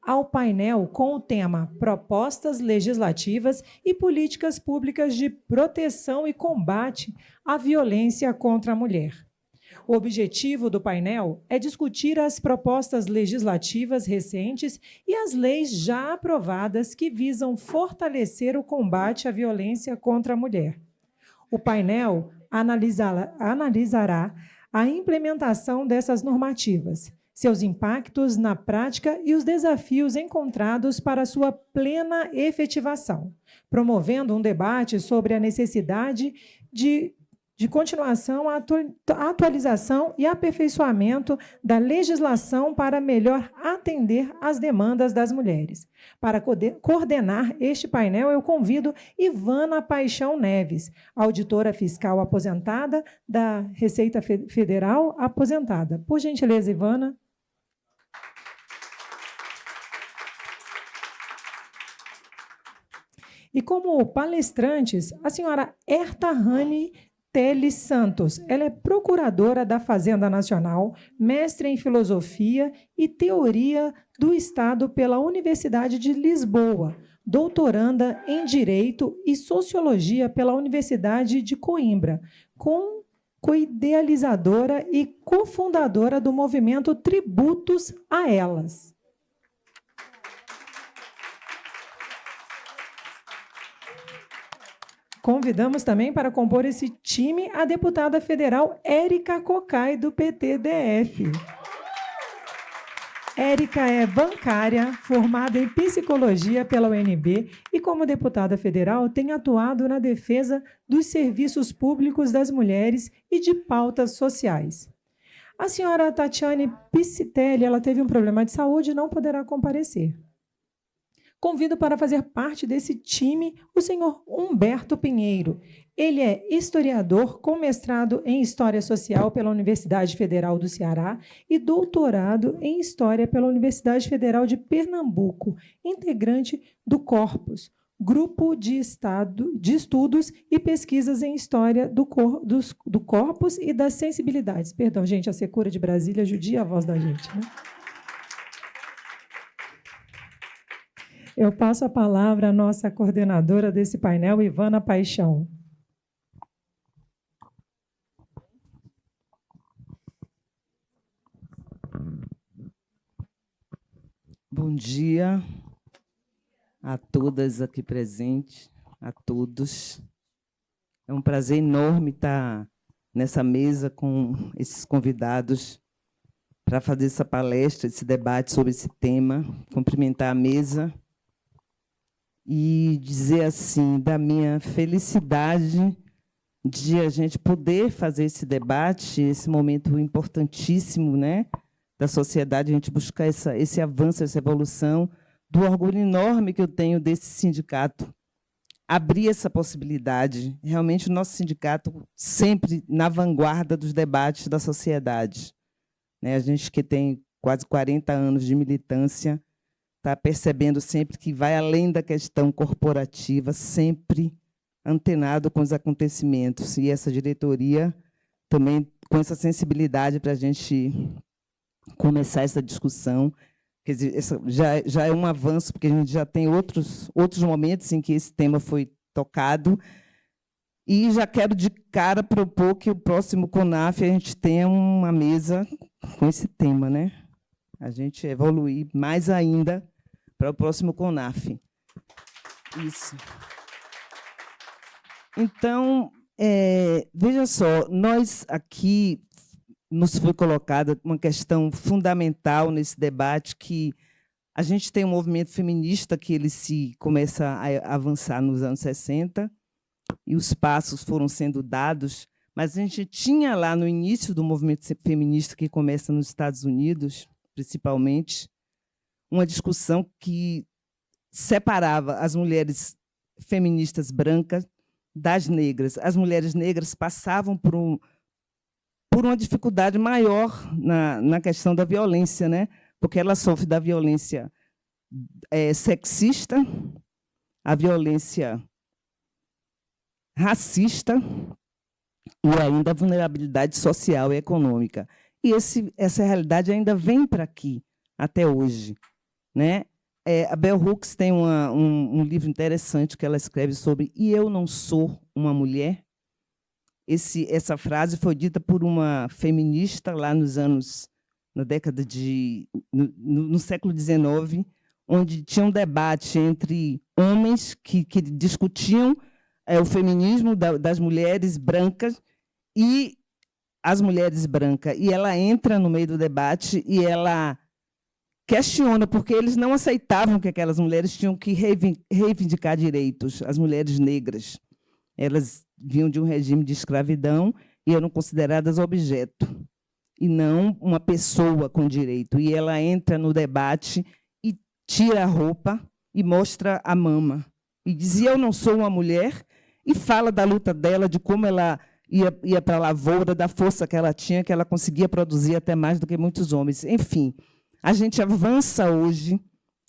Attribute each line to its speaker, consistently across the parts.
Speaker 1: ao painel com o tema Propostas Legislativas e Políticas Públicas de Proteção e Combate à Violência contra a Mulher. O objetivo do painel é discutir as propostas legislativas recentes e as leis já aprovadas que visam fortalecer o combate à violência contra a mulher. O painel analisará a implementação dessas normativas, seus impactos na prática e os desafios encontrados para sua plena efetivação, promovendo um debate sobre a necessidade de continuação, atualização e aperfeiçoamento da legislação para melhor atender às demandas das mulheres. Para coordenar este painel, eu convido Ivana Paixão Neves, auditora fiscal aposentada da Receita Federal aposentada. Por gentileza, Ivana. E como palestrantes, a senhora Herta Rani Teles Santos. Ela é procuradora da Fazenda Nacional, mestre em Filosofia e Teoria do Estado pela Universidade de Lisboa, doutoranda em Direito e Sociologia pela Universidade de Coimbra, co-idealizadora e cofundadora do movimento Tributos a Elas. Convidamos também para compor esse time a deputada federal Érica Cocai, do PTDF. Érica é bancária, formada em Psicologia pela UNB e, como deputada federal, tem atuado na defesa dos serviços públicos das mulheres e de pautas sociais. A senhora Tatiane Piscitelli, ela teve um problema de saúde e não poderá comparecer. Convido para fazer parte desse time o senhor Humberto Pinheiro. Ele é historiador com mestrado em História Social pela Universidade Federal do Ceará e doutorado em História pela Universidade Federal de Pernambuco, integrante do Corpus, Grupo de Estudos e Pesquisas em História do Corpus e das Sensibilidades. Perdão, gente, a Secura de Brasília judia a voz da gente, né? Eu passo a palavra à nossa coordenadora desse painel, Ivana Paixão.
Speaker 2: Bom dia a todas aqui presentes, a todos. É um prazer enorme estar nessa mesa com esses convidados para fazer essa palestra, esse debate sobre esse tema, cumprimentar a mesa e dizer assim, da minha felicidade de a gente poder fazer esse debate, esse momento importantíssimo, né, da sociedade, a gente buscar esse avanço, essa evolução, do orgulho enorme que eu tenho desse sindicato, abrir essa possibilidade. Realmente, o nosso sindicato sempre na vanguarda dos debates da sociedade. Né, a gente que tem quase 40 anos de militância, está percebendo sempre que vai além da questão corporativa, sempre antenado com os acontecimentos. E essa diretoria também com essa sensibilidade para a gente começar essa discussão. Quer dizer, já é um avanço, porque a gente já tem outros momentos em que esse tema foi tocado. E já quero de cara propor que o próximo CONAF a gente tenha uma mesa com esse tema, né? A gente evoluir mais ainda para o próximo CONAF. Isso. Então, veja só, nós aqui nos foi colocada uma questão fundamental nesse debate, que a gente tem um movimento feminista que ele começa a avançar nos anos 60, e os passos foram sendo dados, mas a gente tinha lá no início do movimento feminista, que começa nos Estados Unidos, principalmente, uma discussão que separava as mulheres feministas brancas das negras. As mulheres negras passavam por uma dificuldade maior na questão da violência, né? Porque ela sofre da violência sexista, a violência racista e ainda a vulnerabilidade social e econômica. E essa realidade ainda vem para aqui, até hoje, né? A Bell Hooks tem um livro interessante que ela escreve sobre "E eu não sou uma mulher?". Essa frase foi dita por uma feminista lá na década no século XIX, onde tinha um debate entre homens que discutiam o feminismo das mulheres brancas e as mulheres brancas. E ela entra no meio do debate e ela questiona, porque eles não aceitavam que aquelas mulheres tinham que reivindicar direitos, as mulheres negras. Elas vinham de um regime de escravidão e eram consideradas objeto, e não uma pessoa com direito. E ela entra no debate e tira a roupa e mostra a mama. E dizia: eu não sou uma mulher, e fala da luta dela, de como ela ia para a lavoura, da força que ela tinha, que ela conseguia produzir até mais do que muitos homens. Enfim, a gente avança hoje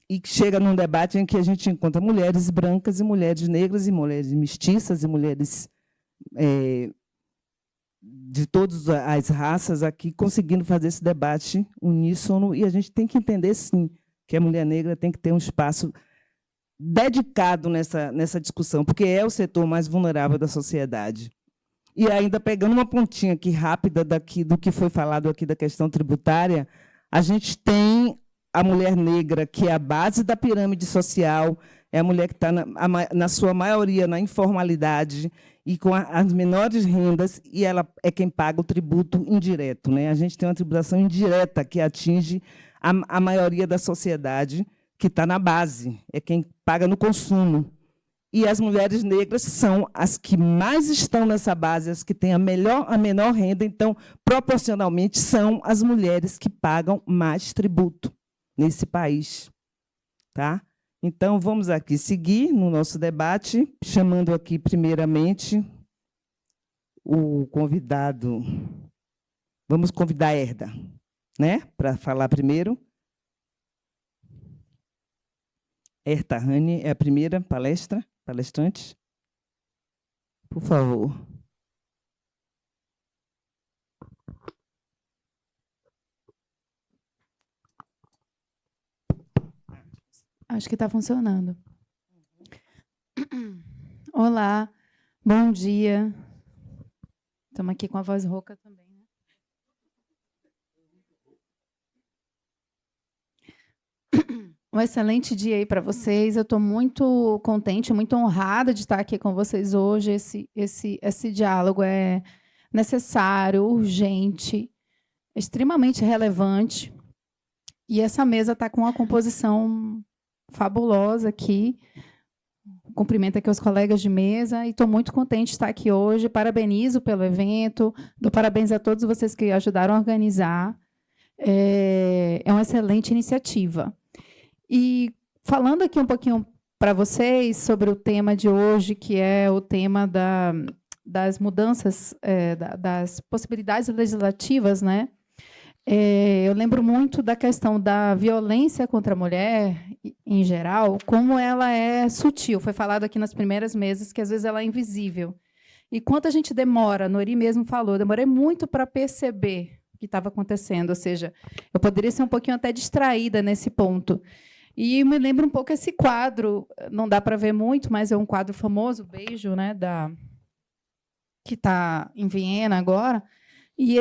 Speaker 2: e chega num debate em que a gente encontra mulheres brancas e mulheres negras e mulheres mestiças e mulheres de todas as raças aqui conseguindo fazer esse debate uníssono, e a gente tem que entender, sim, que a mulher negra tem que ter um espaço dedicado nessa discussão, porque é o setor mais vulnerável da sociedade. E ainda pegando uma pontinha aqui rápida do que foi falado aqui da questão tributária, a gente tem a mulher negra, que é a base da pirâmide social, é a mulher que está, na sua maioria, na informalidade e com as menores rendas, e ela é quem paga o tributo indireto, né? A gente tem uma tributação indireta que atinge a maioria da sociedade, que está na base, é quem paga no consumo. E as mulheres negras são as que mais estão nessa base, as que têm a menor renda, então, proporcionalmente, são as mulheres que pagam mais tributo nesse país. Tá? Então, vamos aqui seguir no nosso debate, chamando aqui, primeiramente, o convidado. Vamos convidar a Herda, né, para falar primeiro. Herta Rani é a primeira palestrante. Por favor.
Speaker 3: Acho que está funcionando. Olá, bom dia. Estamos aqui com a voz rouca também, né? Um excelente dia aí para vocês. Eu estou muito contente, muito honrada de estar aqui com vocês hoje. Esse diálogo é necessário, urgente, extremamente relevante. E essa mesa está com uma composição fabulosa aqui. Cumprimento aqui os colegas de mesa e estou muito contente de estar aqui hoje. Parabenizo pelo evento, dou parabéns a todos vocês que ajudaram a organizar. É uma excelente iniciativa. E falando aqui um pouquinho para vocês sobre o tema de hoje, que é o tema das mudanças, das possibilidades legislativas, né? Eu lembro muito da questão da violência contra a mulher, em geral, como ela é sutil. Foi falado aqui nas primeiras mesas que, às vezes, ela é invisível. E quanto a gente demora, Nori mesmo falou, demorei muito para perceber o que estava acontecendo. Ou seja, eu poderia ser um pouquinho até distraída nesse ponto. E me lembra um pouco esse quadro, não dá para ver muito, mas é um quadro famoso, Beijo, né, que está em Viena agora. E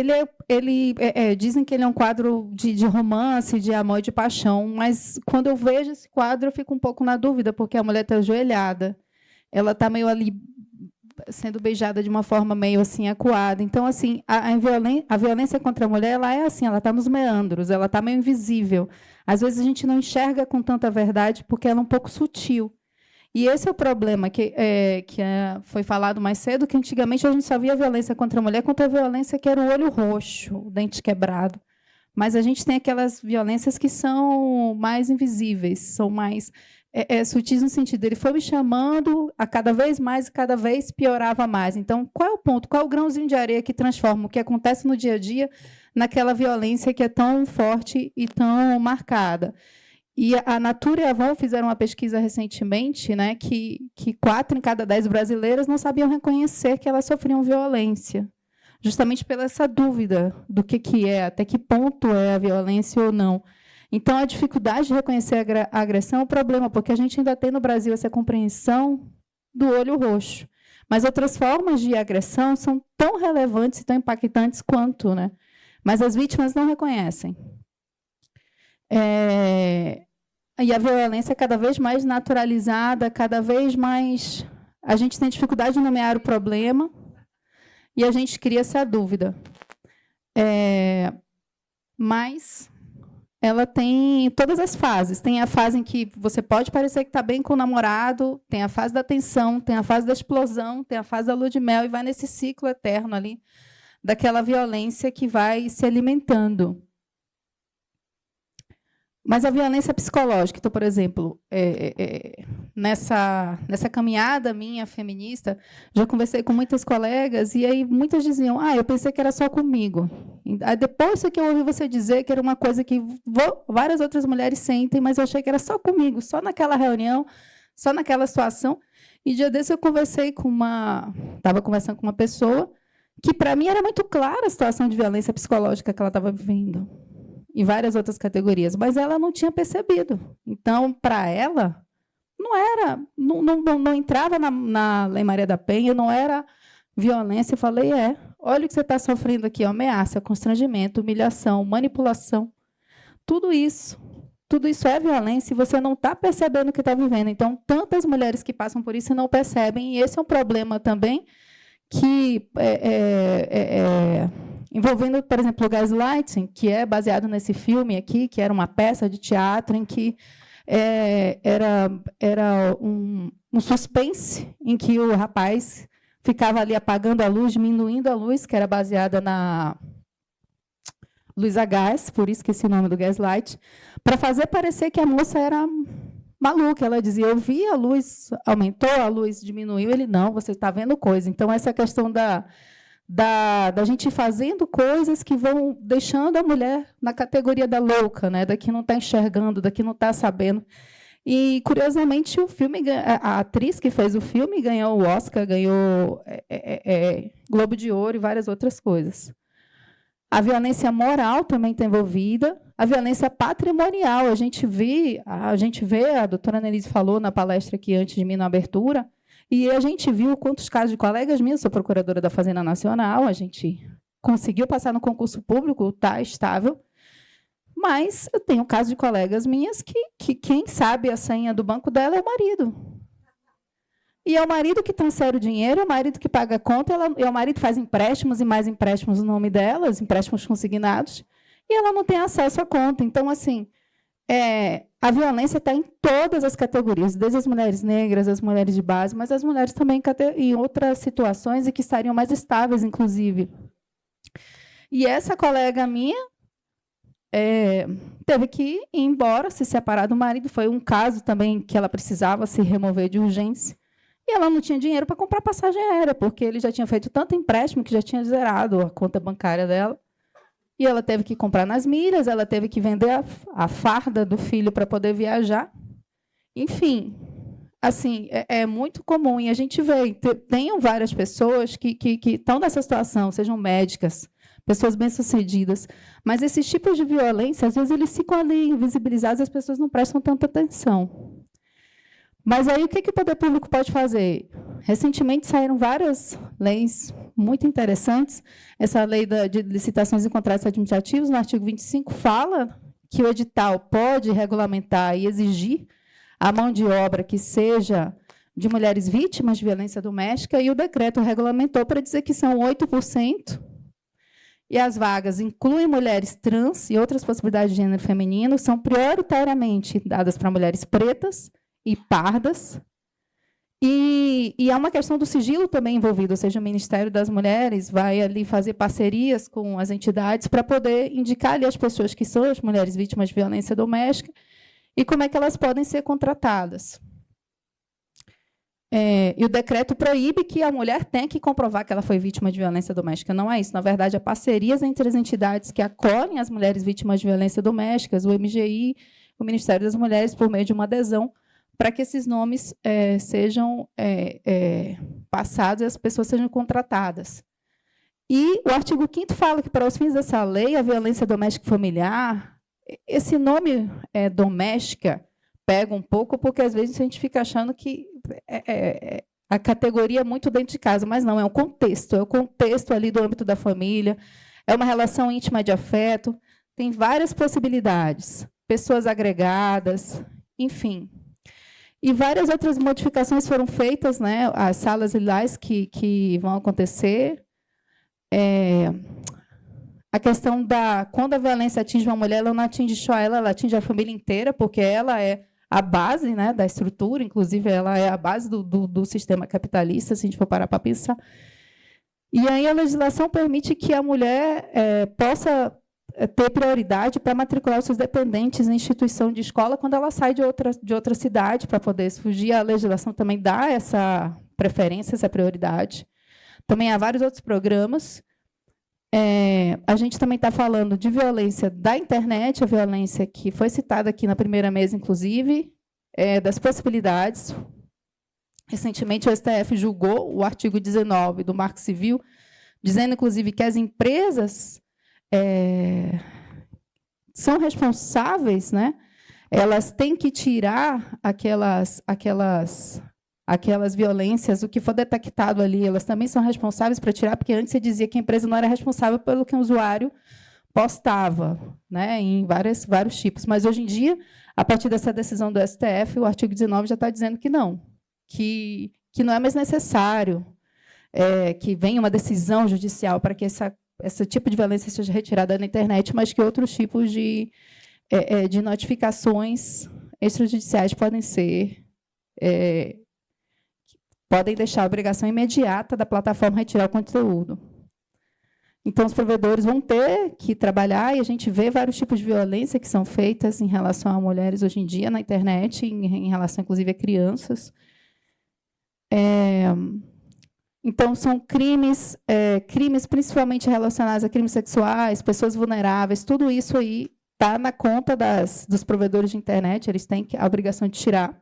Speaker 3: dizem que ele é um quadro de romance, de amor e de paixão, mas quando eu vejo esse quadro, eu fico um pouco na dúvida, porque a mulher está ajoelhada, ela está meio ali sendo beijada de uma forma meio assim acuada. Então, assim, a violência contra a mulher, ela é assim, ela está nos meandros, ela está meio invisível. Às vezes a gente não enxerga com tanta verdade porque ela é um pouco sutil. E esse é o problema que foi falado mais cedo, que antigamente a gente só via violência contra a mulher, contra a violência que era o olho roxo, o dente quebrado. Mas a gente tem aquelas violências que são mais invisíveis, são mais sutis no sentido, ele foi me chamando a cada vez mais e cada vez piorava mais. Então, qual é o ponto? Qual é o grãozinho de areia que transforma o que acontece no dia a dia naquela violência que é tão forte e tão marcada? E a Natura e a Avon fizeram uma pesquisa recentemente, né, que 4 em cada 10 brasileiras não sabiam reconhecer que elas sofriam violência, justamente pela essa dúvida do que é, até que ponto é a violência ou não. Então, a dificuldade de reconhecer a agressão é um problema, porque a gente ainda tem no Brasil essa compreensão do olho roxo. Mas outras formas de agressão são tão relevantes e tão impactantes quanto, né? Mas as vítimas não reconhecem. E a violência é cada vez mais naturalizada, cada vez mais... A gente tem dificuldade de nomear o problema e a gente cria essa dúvida. Mas ela tem todas as fases. Tem a fase em que você pode parecer que está bem com o namorado, tem a fase da tensão, tem a fase da explosão, tem a fase da lua de mel, e vai nesse ciclo eterno ali daquela violência que vai se alimentando. Mas a violência psicológica, então, por exemplo, nessa caminhada minha feminista, já conversei com muitas colegas, e aí muitas diziam, eu pensei que era só comigo. Aí depois que eu ouvi você dizer que era uma coisa que várias outras mulheres sentem, mas eu achei que era só comigo, só naquela reunião, só naquela situação. E dia desse eu estava conversando com uma pessoa que, para mim, era muito clara a situação de violência psicológica que ela estava vivendo, em várias outras categorias, mas ela não tinha percebido. Então, para ela, não entrava na Lei Maria da Penha, não era violência. Eu falei, olha o que você está sofrendo aqui, ameaça, constrangimento, humilhação, manipulação. Tudo isso é violência e você não está percebendo o que está vivendo. Então, tantas mulheres que passam por isso e não percebem, e esse é um problema também que envolvendo, por exemplo, o Gaslighting, que é baseado nesse filme aqui, que era uma peça de teatro em que era um suspense em que o rapaz ficava ali apagando a luz, diminuindo a luz, que era baseada na luz a gás, por isso que esse nome do Gaslight, para fazer parecer que a moça era maluca. Ela dizia, eu vi a luz, aumentou, a luz diminuiu. Ele, não, você está vendo coisa. Então, essa questão da gente fazendo coisas que vão deixando a mulher na categoria da louca, né? Da que não está enxergando, da que não está sabendo. E, curiosamente, o filme, a atriz que fez o filme ganhou o Oscar, ganhou Globo de Ouro e várias outras coisas. A violência moral também está envolvida, a violência patrimonial. A gente vê, a doutora Annelise falou na palestra aqui antes de mim, na abertura, e a gente viu quantos casos de colegas minhas, sou procuradora da Fazenda Nacional, a gente conseguiu passar no concurso público, está estável, mas eu tenho casos de colegas minhas que quem sabe a senha do banco dela é o marido. E é o marido que transfere o dinheiro, é o marido que paga a conta, é o marido que faz empréstimos e mais empréstimos no nome delas, empréstimos consignados, e ela não tem acesso à conta. Então, assim, a violência está em todas as categorias, desde as mulheres negras, as mulheres de base, mas as mulheres também em outras situações e que estariam mais estáveis, inclusive. E essa colega minha teve que ir embora, se separar do marido. Foi um caso também que ela precisava se remover de urgência. E ela não tinha dinheiro para comprar passagem aérea, porque ele já tinha feito tanto empréstimo que já tinha zerado a conta bancária dela. E ela teve que comprar nas milhas, ela teve que vender a farda do filho para poder viajar. Enfim, assim, é muito comum. E a gente vê, tenho várias pessoas que estão nessa situação, sejam médicas, pessoas bem-sucedidas, mas esses tipos de violência, às vezes, eles ficam ali invisibilizados e as pessoas não prestam tanta atenção. Mas aí o que o poder público pode fazer? Recentemente saíram várias leis muito interessantes. Essa lei de licitações e contratos administrativos, no artigo 25, fala que o edital pode regulamentar e exigir a mão de obra que seja de mulheres vítimas de violência doméstica, e o decreto regulamentou para dizer que são 8%, e as vagas incluem mulheres trans e outras possibilidades de gênero feminino, são prioritariamente dadas para mulheres pretas e pardas, e há uma questão do sigilo também envolvido, ou seja, o Ministério das Mulheres vai ali fazer parcerias com as entidades para poder indicar ali as pessoas que são as mulheres vítimas de violência doméstica e como é que elas podem ser contratadas. E o decreto proíbe que a mulher tenha que comprovar que ela foi vítima de violência doméstica. Não é isso. Na verdade, há parcerias entre as entidades que acolhem as mulheres vítimas de violência doméstica, o MGI, o Ministério das Mulheres, por meio de uma adesão, para que esses nomes sejam passados e as pessoas sejam contratadas. E o artigo 5º fala que, para os fins dessa lei, a violência doméstica e familiar esse nome doméstica pega um pouco, porque às vezes a gente fica achando que a categoria é muito dentro de casa, mas não, é o contexto ali do âmbito da família, é uma relação íntima de afeto, tem várias possibilidades, pessoas agregadas, enfim. E várias outras modificações foram feitas, né? As salas lilás que vão acontecer. A questão quando a violência atinge uma mulher, ela não atinge só ela atinge a família inteira, porque ela é a base, né, da estrutura, inclusive ela é a base do sistema capitalista, se a gente for parar para pensar. E aí a legislação permite que a mulher possa ter prioridade para matricular os seus dependentes na instituição de escola quando ela sai de outra cidade para poder fugir. A legislação também dá essa preferência, essa prioridade. Também há vários outros programas. A gente também está falando de violência da internet, a violência que foi citada aqui na primeira mesa, inclusive, das possibilidades. Recentemente, o STF julgou o artigo 19 do Marco Civil, dizendo, inclusive, que as empresas são responsáveis, né? Elas têm que tirar aquelas violências, o que for detectado ali, elas também são responsáveis para tirar, porque antes você dizia que a empresa não era responsável pelo que o usuário postava, né, em vários tipos. Mas, hoje em dia, a partir dessa decisão do STF, o artigo 19 já está dizendo que não, que não é mais necessário que venha uma decisão judicial para que esse tipo de violência seja retirada da internet, mas que outros tipos de notificações extrajudiciais podem deixar a obrigação imediata da plataforma retirar o conteúdo. Então, os provedores vão ter que trabalhar, e a gente vê vários tipos de violência que são feitas em relação a mulheres hoje em dia na internet, em relação, inclusive, a crianças. Então, são crimes principalmente relacionados a crimes sexuais, pessoas vulneráveis, tudo isso aí está na conta dos provedores de internet, eles têm a obrigação de tirar.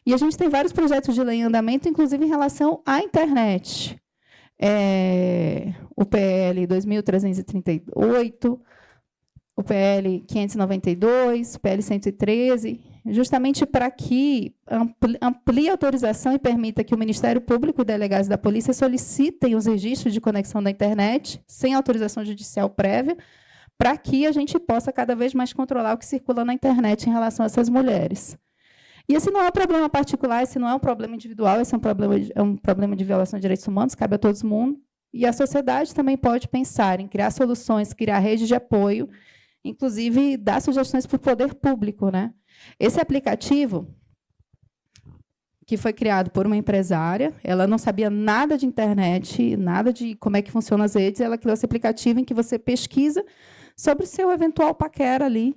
Speaker 3: E a gente tem vários projetos de lei em andamento, inclusive em relação à internet. O PL 2338, o PL 592, o PL 113, justamente para que amplie a autorização e permita que o Ministério Público e delegados da Polícia solicitem os registros de conexão da internet, sem autorização judicial prévia, para que a gente possa cada vez mais controlar o que circula na internet em relação a essas mulheres. E esse não é um problema particular, esse não é um problema individual, esse é um problema de violação de direitos humanos, cabe a todo mundo. E a sociedade também pode pensar em criar soluções, criar redes de apoio, inclusive dar sugestões para o poder público, né? Esse aplicativo, que foi criado por uma empresária, ela não sabia nada de internet, nada de como é que funcionam as redes, ela criou esse aplicativo em que você pesquisa sobre o seu eventual paquera ali.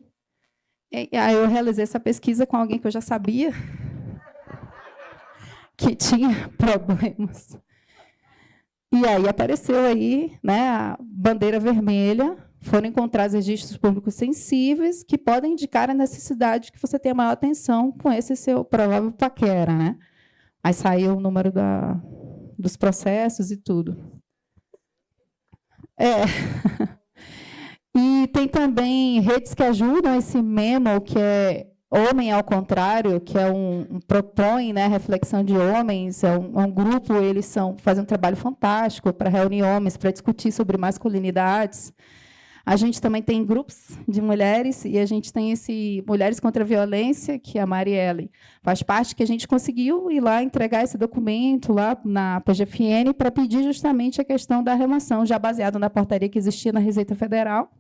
Speaker 3: E aí eu realizei essa pesquisa com alguém que eu já sabia que tinha problemas. E aí apareceu aí, né, a bandeira vermelha, foram encontrados registros públicos sensíveis que podem indicar a necessidade que você tenha maior atenção com esse seu provável paquera, né? Aí saiu o número dos processos e tudo. E tem também redes que ajudam esse memo, que é Homem ao Contrário, que é propõe, né, reflexão de homens, é um grupo, eles fazem um trabalho fantástico para reunir homens, para discutir sobre masculinidades. A gente também tem grupos de mulheres, e a gente tem esse Mulheres contra a Violência, que a Marielle faz parte, que a gente conseguiu ir lá entregar esse documento lá na PGFN para pedir justamente a questão da remoção, já baseado na portaria que existia na Receita Federal,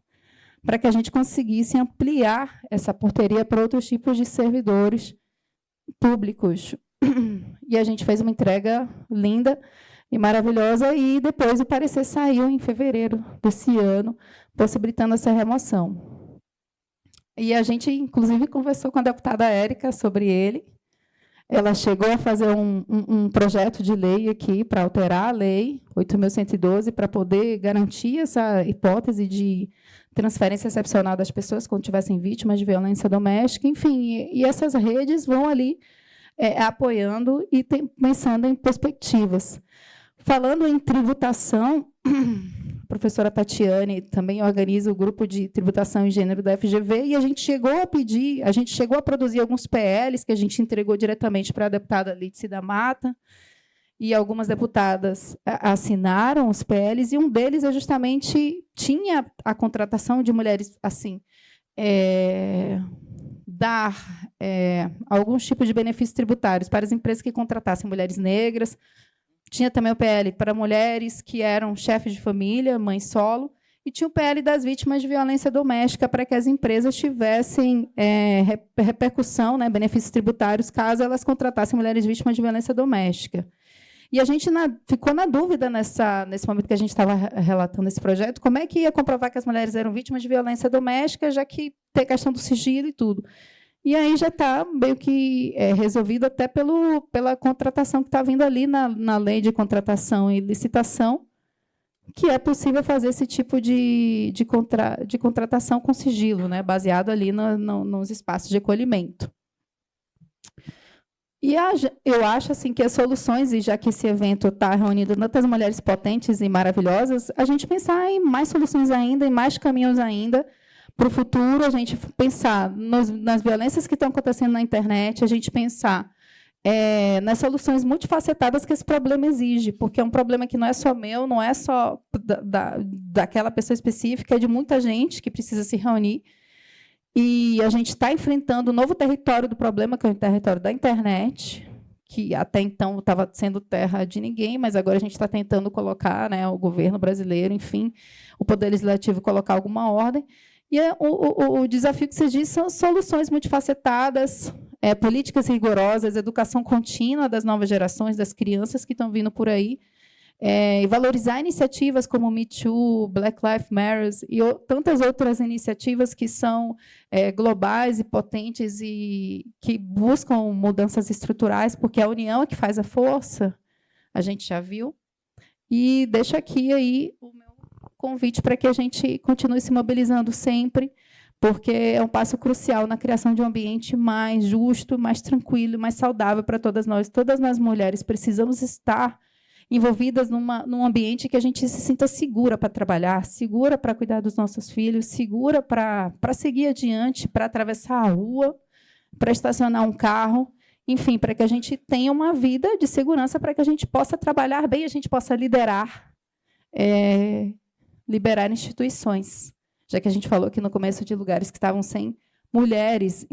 Speaker 3: para que a gente conseguisse ampliar essa portaria para outros tipos de servidores públicos. E a gente fez uma entrega linda e maravilhosa, e depois o parecer saiu em fevereiro desse ano, possibilitando essa remoção. E a gente, inclusive, conversou com a deputada Érica sobre ele. Ela chegou a fazer um projeto de lei aqui para alterar a lei 8.112, para poder garantir essa hipótese de transferência excepcional das pessoas quando tivessem vítimas de violência doméstica. Enfim, e essas redes vão ali apoiando e pensando em perspectivas. Falando em tributação, professora Tatiane também organiza o grupo de tributação e gênero da FGV, e a gente chegou a produzir alguns PLs que a gente entregou diretamente para a deputada Lídice da Mata, e algumas deputadas assinaram os PLs, e um deles é justamente tinha a contratação de mulheres assim, dar alguns tipos de benefícios tributários para as empresas que contratassem mulheres negras. Tinha também o PL para mulheres que eram chefes de família, mãe solo, e tinha o PL das vítimas de violência doméstica para que as empresas tivessem repercussão, né, benefícios tributários, caso elas contratassem mulheres vítimas de violência doméstica. E a gente ficou na dúvida nesse momento que a gente estava relatando esse projeto, como é que ia comprovar que as mulheres eram vítimas de violência doméstica, já que tem a questão do sigilo e tudo. E aí já está meio que resolvido até pela contratação que está vindo ali na lei de contratação e licitação, que é possível fazer esse tipo de contratação com sigilo, né, baseado ali nos espaços de acolhimento. E eu acho assim, que as soluções, e já que esse evento está reunindo tantas mulheres potentes e maravilhosas, a gente pensar em mais soluções ainda, em mais caminhos ainda, para o futuro, a gente pensar nas violências que estão acontecendo na internet, a gente pensar nas soluções multifacetadas que esse problema exige, porque é um problema que não é só meu, não é só daquela pessoa específica, é de muita gente que precisa se reunir. E a gente está enfrentando um novo território do problema, que é o território da internet, que até então estava sendo terra de ninguém, mas agora a gente está tentando colocar, né, o governo brasileiro, enfim, o Poder Legislativo colocar alguma ordem. E o desafio que se diz são soluções multifacetadas, políticas rigorosas, educação contínua das novas gerações, das crianças que estão vindo por aí, e valorizar iniciativas como Me Too, Black Lives Matter e tantas outras iniciativas que são globais e potentes e que buscam mudanças estruturais, porque a união é que faz a força, a gente já viu. E deixo aqui aí o meu convite para que a gente continue se mobilizando sempre, porque é um passo crucial na criação de um ambiente mais justo, mais tranquilo, mais saudável para todas nós. Todas nós mulheres precisamos estar envolvidas num ambiente que a gente se sinta segura para trabalhar, segura para cuidar dos nossos filhos, segura para seguir adiante, para atravessar a rua, para estacionar um carro, enfim, para que a gente tenha uma vida de segurança, para que a gente possa trabalhar bem, a gente possa liderar, liberar instituições, já que a gente falou aqui no começo de lugares que estavam sem mulheres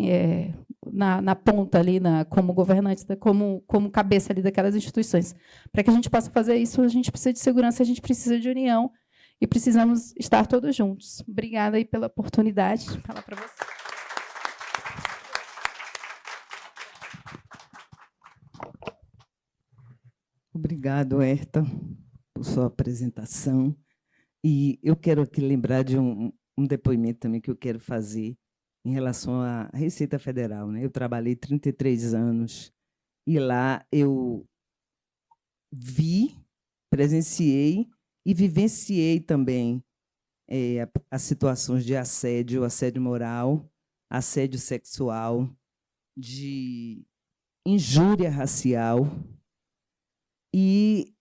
Speaker 3: na ponta ali, como governantes, como cabeça ali daquelas instituições. Para que a gente possa fazer isso, a gente precisa de segurança, a gente precisa de união e precisamos estar todos juntos. Obrigada aí pela oportunidade de falar para você.
Speaker 2: Obrigado, Herta, por sua apresentação. E eu quero aqui lembrar de um depoimento também que eu quero fazer em relação à Receita Federal, né? Eu trabalhei 33 anos e lá eu vi, presenciei e vivenciei também as situações de assédio moral, assédio sexual, de injúria racial. E,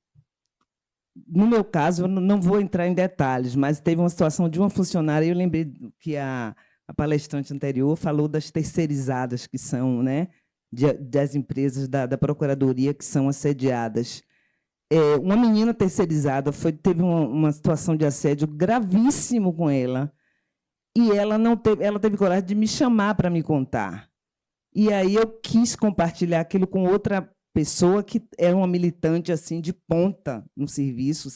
Speaker 2: no meu caso, eu não vou entrar em detalhes, mas teve uma situação de uma funcionária, e eu lembrei que a palestrante anterior falou das terceirizadas, que são, né, das empresas da Procuradoria que são assediadas. Uma menina terceirizada teve uma situação de assédio gravíssimo com ela, e ela teve coragem de me chamar para me contar. E aí eu quis compartilhar aquilo com outra pessoa que é uma militante assim de ponta no serviço,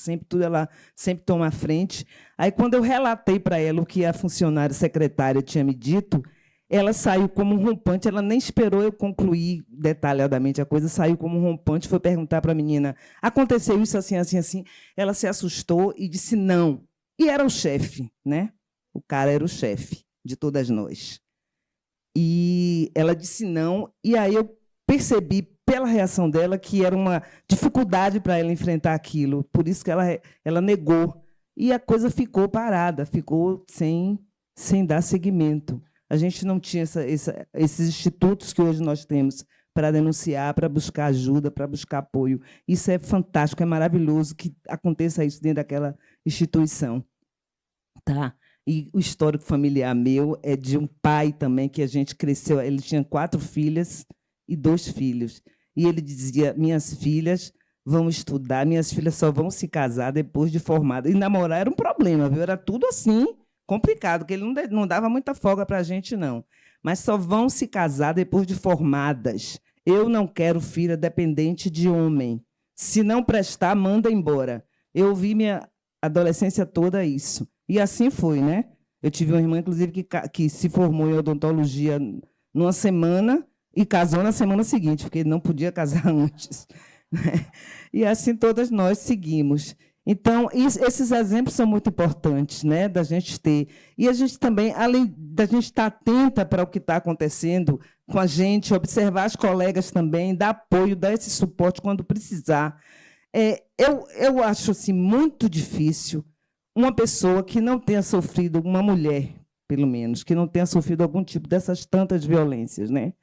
Speaker 2: ela sempre toma a frente. Aí, quando eu relatei para ela o que a funcionária secretária tinha me dito, ela saiu como um rompante, ela nem esperou eu concluir detalhadamente a coisa, saiu como um rompante, foi perguntar para a menina, aconteceu isso assim, assim, assim. Ela se assustou e disse não. E era o chefe, né? O cara era o chefe de todas nós. E ela disse não, e aí eu percebi pela reação dela que era uma dificuldade para ela enfrentar aquilo, por isso que ela negou. E a coisa ficou parada, ficou sem dar seguimento. A gente não tinha esses institutos que hoje nós temos para denunciar, para buscar ajuda, para buscar apoio. Isso é fantástico, é maravilhoso que aconteça isso dentro daquela instituição. Tá? E o histórico familiar meu é de um pai também, que a gente cresceu, ele tinha 4 filhas e 2 filhos. E ele dizia, minhas filhas vão estudar, minhas filhas só vão se casar depois de formada. E namorar era um problema, viu? Era tudo assim, complicado, porque ele não dava muita folga para a gente, não. Mas só vão se casar depois de formadas. Eu não quero filha dependente de homem. Se não prestar, manda embora. Eu vi minha adolescência toda isso. E assim foi, né? Eu tive uma irmã, inclusive, que se formou em odontologia numa semana e casou na semana seguinte, porque não podia casar antes. E assim todas nós seguimos. Então, esses exemplos são muito importantes, né, da gente ter. E a gente também, além da gente estar atenta para o que está acontecendo com a gente, observar as colegas também, dar apoio, dar esse suporte quando precisar. Eu acho assim, muito difícil uma pessoa que não tenha sofrido, uma mulher, pelo menos, que não tenha sofrido algum tipo dessas tantas violências, né,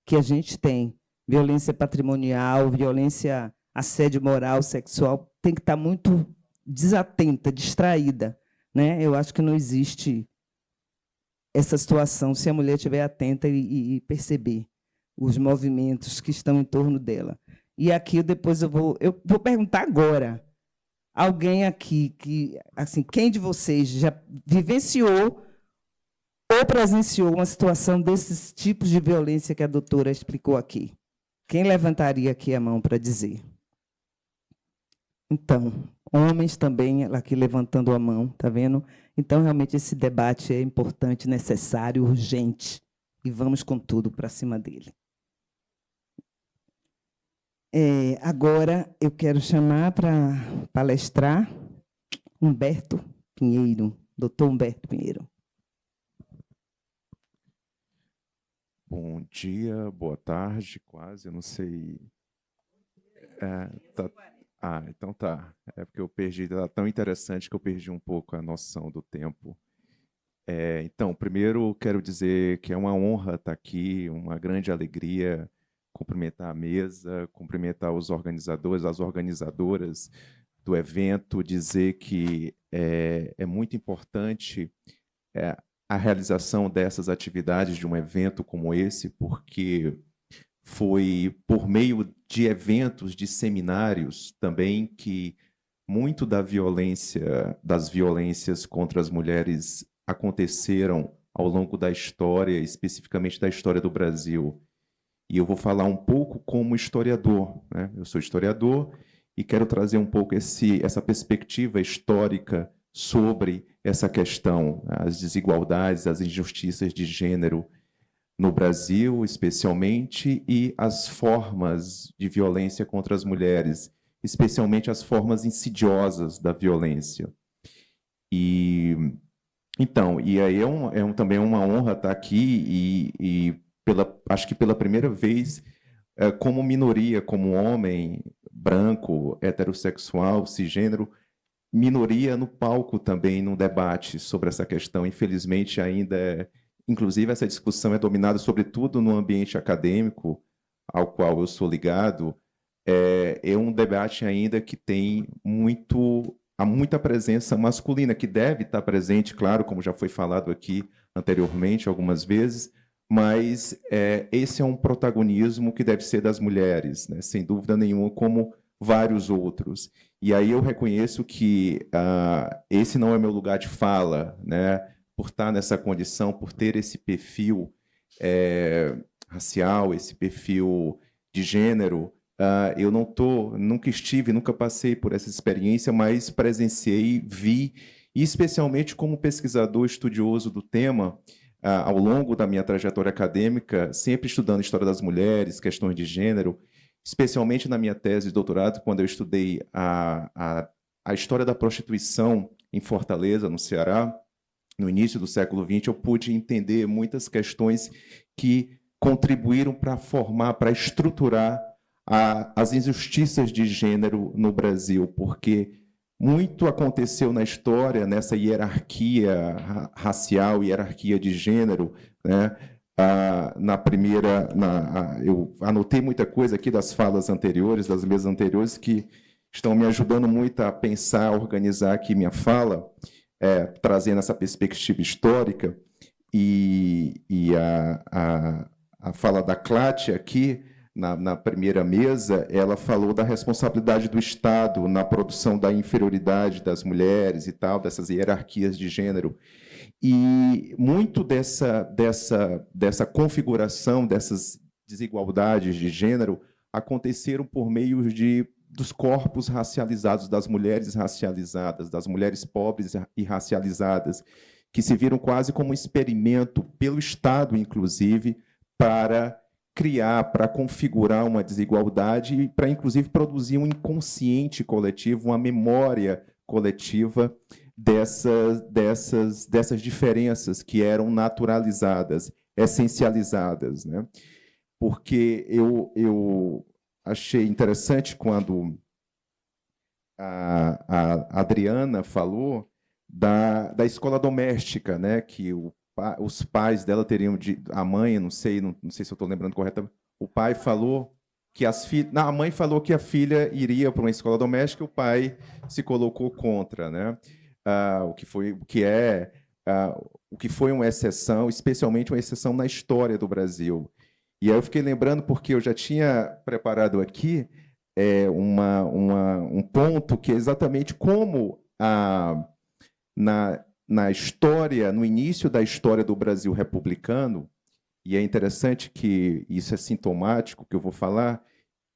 Speaker 2: que a gente tem. Violência patrimonial, violência, assédio moral, sexual, tem que estar muito desatenta, distraída, né? Eu acho que não existe essa situação se a mulher estiver atenta e perceber os movimentos que estão em torno dela. E aqui depois eu vou perguntar agora. Alguém aqui que, assim, quem de vocês já vivenciou ou presenciou uma situação desses tipos de violência que a doutora explicou aqui? Quem levantaria aqui a mão para dizer? Então, homens também aqui levantando a mão, está vendo? Então, realmente, esse debate é importante, necessário, urgente. E vamos com tudo para cima dele. Agora, eu quero chamar para palestrar Humberto Pinheiro, doutor Humberto Pinheiro.
Speaker 4: Bom dia, boa tarde, quase, eu não sei. Então tá. É porque eu perdi, tá tão interessante que eu perdi um pouco a noção do tempo. Então, primeiro quero dizer que é uma honra estar aqui, uma grande alegria cumprimentar a mesa, cumprimentar os organizadores, as organizadoras do evento, dizer que é muito importante a realização dessas atividades de um evento como esse, porque foi por meio de eventos, de seminários também, que muito das violências contra as mulheres aconteceram ao longo da história, especificamente da história do Brasil. E eu vou falar um pouco como historiador, né? Eu sou historiador e quero trazer um pouco essa perspectiva histórica sobre essa questão, as desigualdades, as injustiças de gênero no Brasil, especialmente, e as formas de violência contra as mulheres, especialmente as formas insidiosas da violência. E aí também uma honra estar aqui acho que pela primeira vez, como minoria, como homem branco, heterossexual, cisgênero, minoria no palco também, num debate sobre essa questão. Infelizmente, ainda inclusive, essa discussão é dominada, sobretudo, no ambiente acadêmico, ao qual eu sou ligado. É um debate ainda que tem muita presença masculina, que deve estar presente, claro, como já foi falado aqui anteriormente algumas vezes, mas esse é um protagonismo que deve ser das mulheres, né? Sem dúvida nenhuma, como vários outros. E aí eu reconheço que esse não é meu lugar de fala, né? Por estar nessa condição, por ter esse perfil racial, esse perfil de gênero, eu nunca passei por essa experiência, mas presenciei, vi, e especialmente como pesquisador estudioso do tema, ao longo da minha trajetória acadêmica, sempre estudando história das mulheres, questões de gênero, especialmente na minha tese de doutorado, quando eu estudei a história da prostituição em Fortaleza, no Ceará, no início do século XX, eu pude entender muitas questões que contribuíram para formar, para estruturar as injustiças de gênero no Brasil, porque muito aconteceu na história, nessa hierarquia racial, hierarquia de gênero, né? eu anotei muita coisa aqui das falas anteriores, das mesas anteriores, que estão me ajudando muito a pensar, a organizar aqui minha fala, trazendo essa perspectiva histórica, e a fala da Clátia aqui, na primeira mesa, ela falou da responsabilidade do Estado na produção da inferioridade das mulheres e tal, dessas hierarquias de gênero. E muito dessa configuração, dessas desigualdades de gênero, aconteceram por meio dos corpos racializados, das mulheres racializadas, das mulheres pobres e racializadas, que se viram quase como um experimento pelo Estado, inclusive, para criar, para configurar uma desigualdade e para, inclusive, produzir um inconsciente coletivo, uma memória coletiva dessas diferenças que eram naturalizadas, essencializadas, né? Porque eu achei interessante quando a Adriana falou da escola doméstica, né? Que os pais dela teriam a mãe, não sei se eu estou lembrando corretamente, o pai falou que a mãe falou que a filha iria para uma escola doméstica, e o pai se colocou contra, né? O que foi uma exceção, especialmente uma exceção na história do Brasil. E aí eu fiquei lembrando, porque eu já tinha preparado aqui um ponto que é exatamente como na história, no início da história do Brasil republicano, e é interessante que isso é sintomático, que eu vou falar,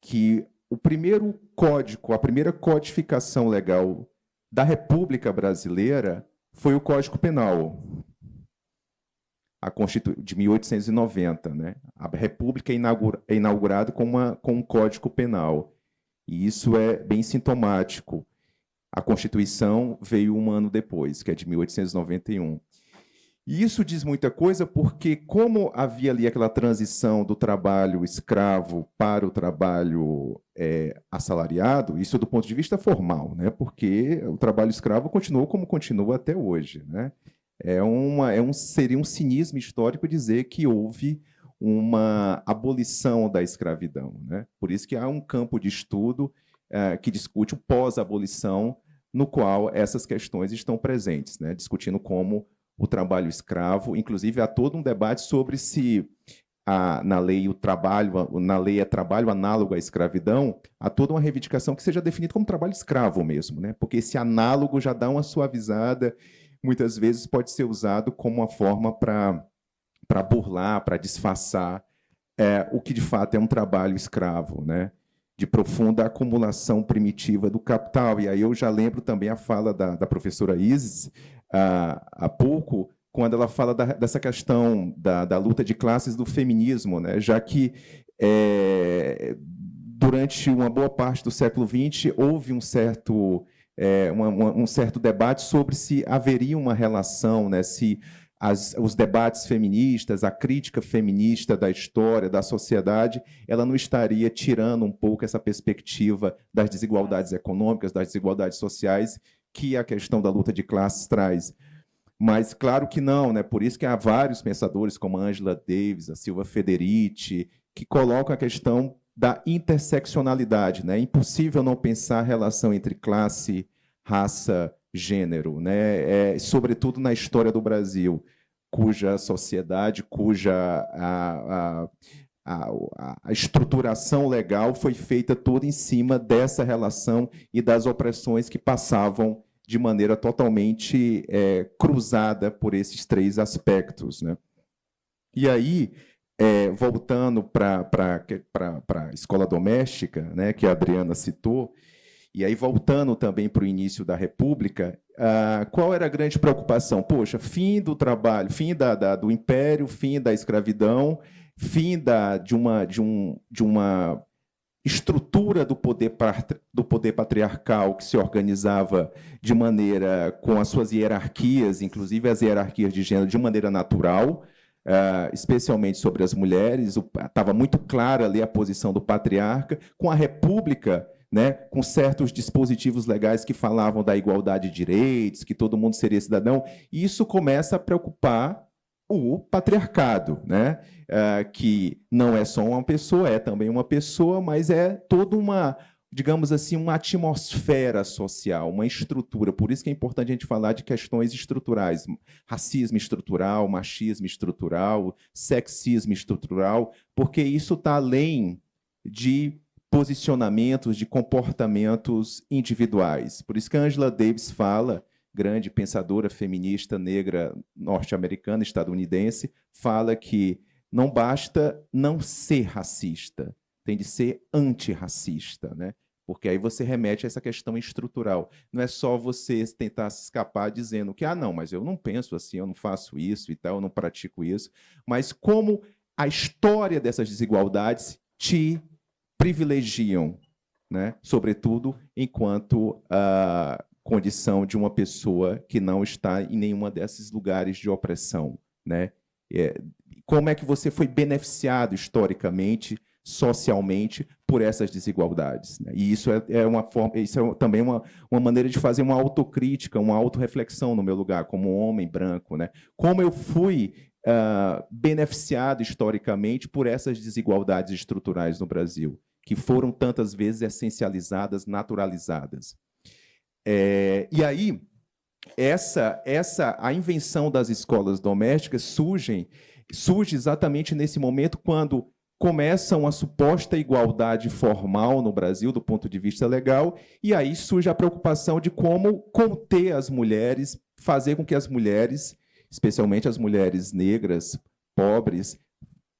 Speaker 4: que o primeiro código, a primeira codificação legal da República Brasileira foi o Código Penal, de 1890. Né? A República é inaugurada com um Código Penal, e isso é bem sintomático. A Constituição veio um ano depois, que é de 1891. E isso diz muita coisa porque, como havia ali aquela transição do trabalho escravo para o trabalho assalariado, isso do ponto de vista formal, né? Porque o trabalho escravo continuou como continua até hoje. Né? Seria um cinismo histórico dizer que houve uma abolição da escravidão. Né? Por isso que há um campo de estudo que discute o pós-abolição, no qual essas questões estão presentes, né? Discutindo como o trabalho escravo, inclusive há todo um debate sobre se na lei é trabalho análogo à escravidão, há toda uma reivindicação que seja definido como trabalho escravo mesmo, né? Porque esse análogo já dá uma suavizada, muitas vezes pode ser usado como uma forma para burlar, para disfarçar o que de fato é um trabalho escravo, né? De profunda acumulação primitiva do capital. E aí eu já lembro também a fala da professora Isis, há pouco, quando ela fala dessa questão da luta de classes do feminismo, né? Já que durante uma boa parte do século XX houve um certo debate sobre se haveria uma relação, né? Se os debates feministas, a crítica feminista da história, da sociedade, ela não estaria tirando um pouco essa perspectiva das desigualdades econômicas, das desigualdades sociais, que a questão da luta de classes traz. Mas, claro que não, né? Por isso que há vários pensadores, como a Angela Davis, a Silva Federici, que colocam a questão da interseccionalidade. Né? É impossível não pensar a relação entre classe, raça, gênero, né? Sobretudo na história do Brasil, cuja sociedade, cuja a estruturação legal foi feita toda em cima dessa relação e das opressões que passavam de maneira totalmente cruzada por esses três aspectos. Né? E aí, voltando para a escola doméstica, né, que a Adriana citou, e aí, voltando também para o início da República, qual era a grande preocupação? Poxa, fim do trabalho, fim do império, fim da escravidão, fim de uma estrutura do poder patriarcal que se organizava de maneira com as suas hierarquias, inclusive as hierarquias de gênero, de maneira natural, especialmente sobre as mulheres. Estava muito clara ali a posição do patriarca. Com a República, né, com certos dispositivos legais que falavam da igualdade de direitos, que todo mundo seria cidadão, e isso começa a preocupar o patriarcado, né? Que não é só uma pessoa, é também uma pessoa, mas é toda uma, digamos assim, uma atmosfera social, uma estrutura. Por isso que é importante a gente falar de questões estruturais, racismo estrutural, machismo estrutural, sexismo estrutural, porque isso está além de posicionamentos, de comportamentos individuais. Por isso que a Angela Davis fala, grande pensadora feminista negra norte-americana, estadunidense, fala que não basta não ser racista, tem de ser antirracista, né? Porque aí você remete a essa questão estrutural. Não é só você tentar se escapar dizendo que, não, mas eu não penso assim, eu não faço isso e tal, eu não pratico isso. Mas como a história dessas desigualdades te privilegiam, né? Sobretudo enquanto a condição de uma pessoa que não está em nenhuma desses lugares de opressão, né? Como é que você foi beneficiado historicamente, socialmente, por essas desigualdades, né? E isso é também uma maneira de fazer uma autocrítica, uma autorreflexão no meu lugar, como um homem branco, né? Como eu fui beneficiado historicamente por essas desigualdades estruturais no Brasil, que foram tantas vezes essencializadas, naturalizadas. E aí, a invenção das escolas domésticas surge exatamente nesse momento, quando começa uma suposta igualdade formal no Brasil, do ponto de vista legal, e aí surge a preocupação de como conter as mulheres, fazer com que as mulheres, especialmente as mulheres negras, pobres,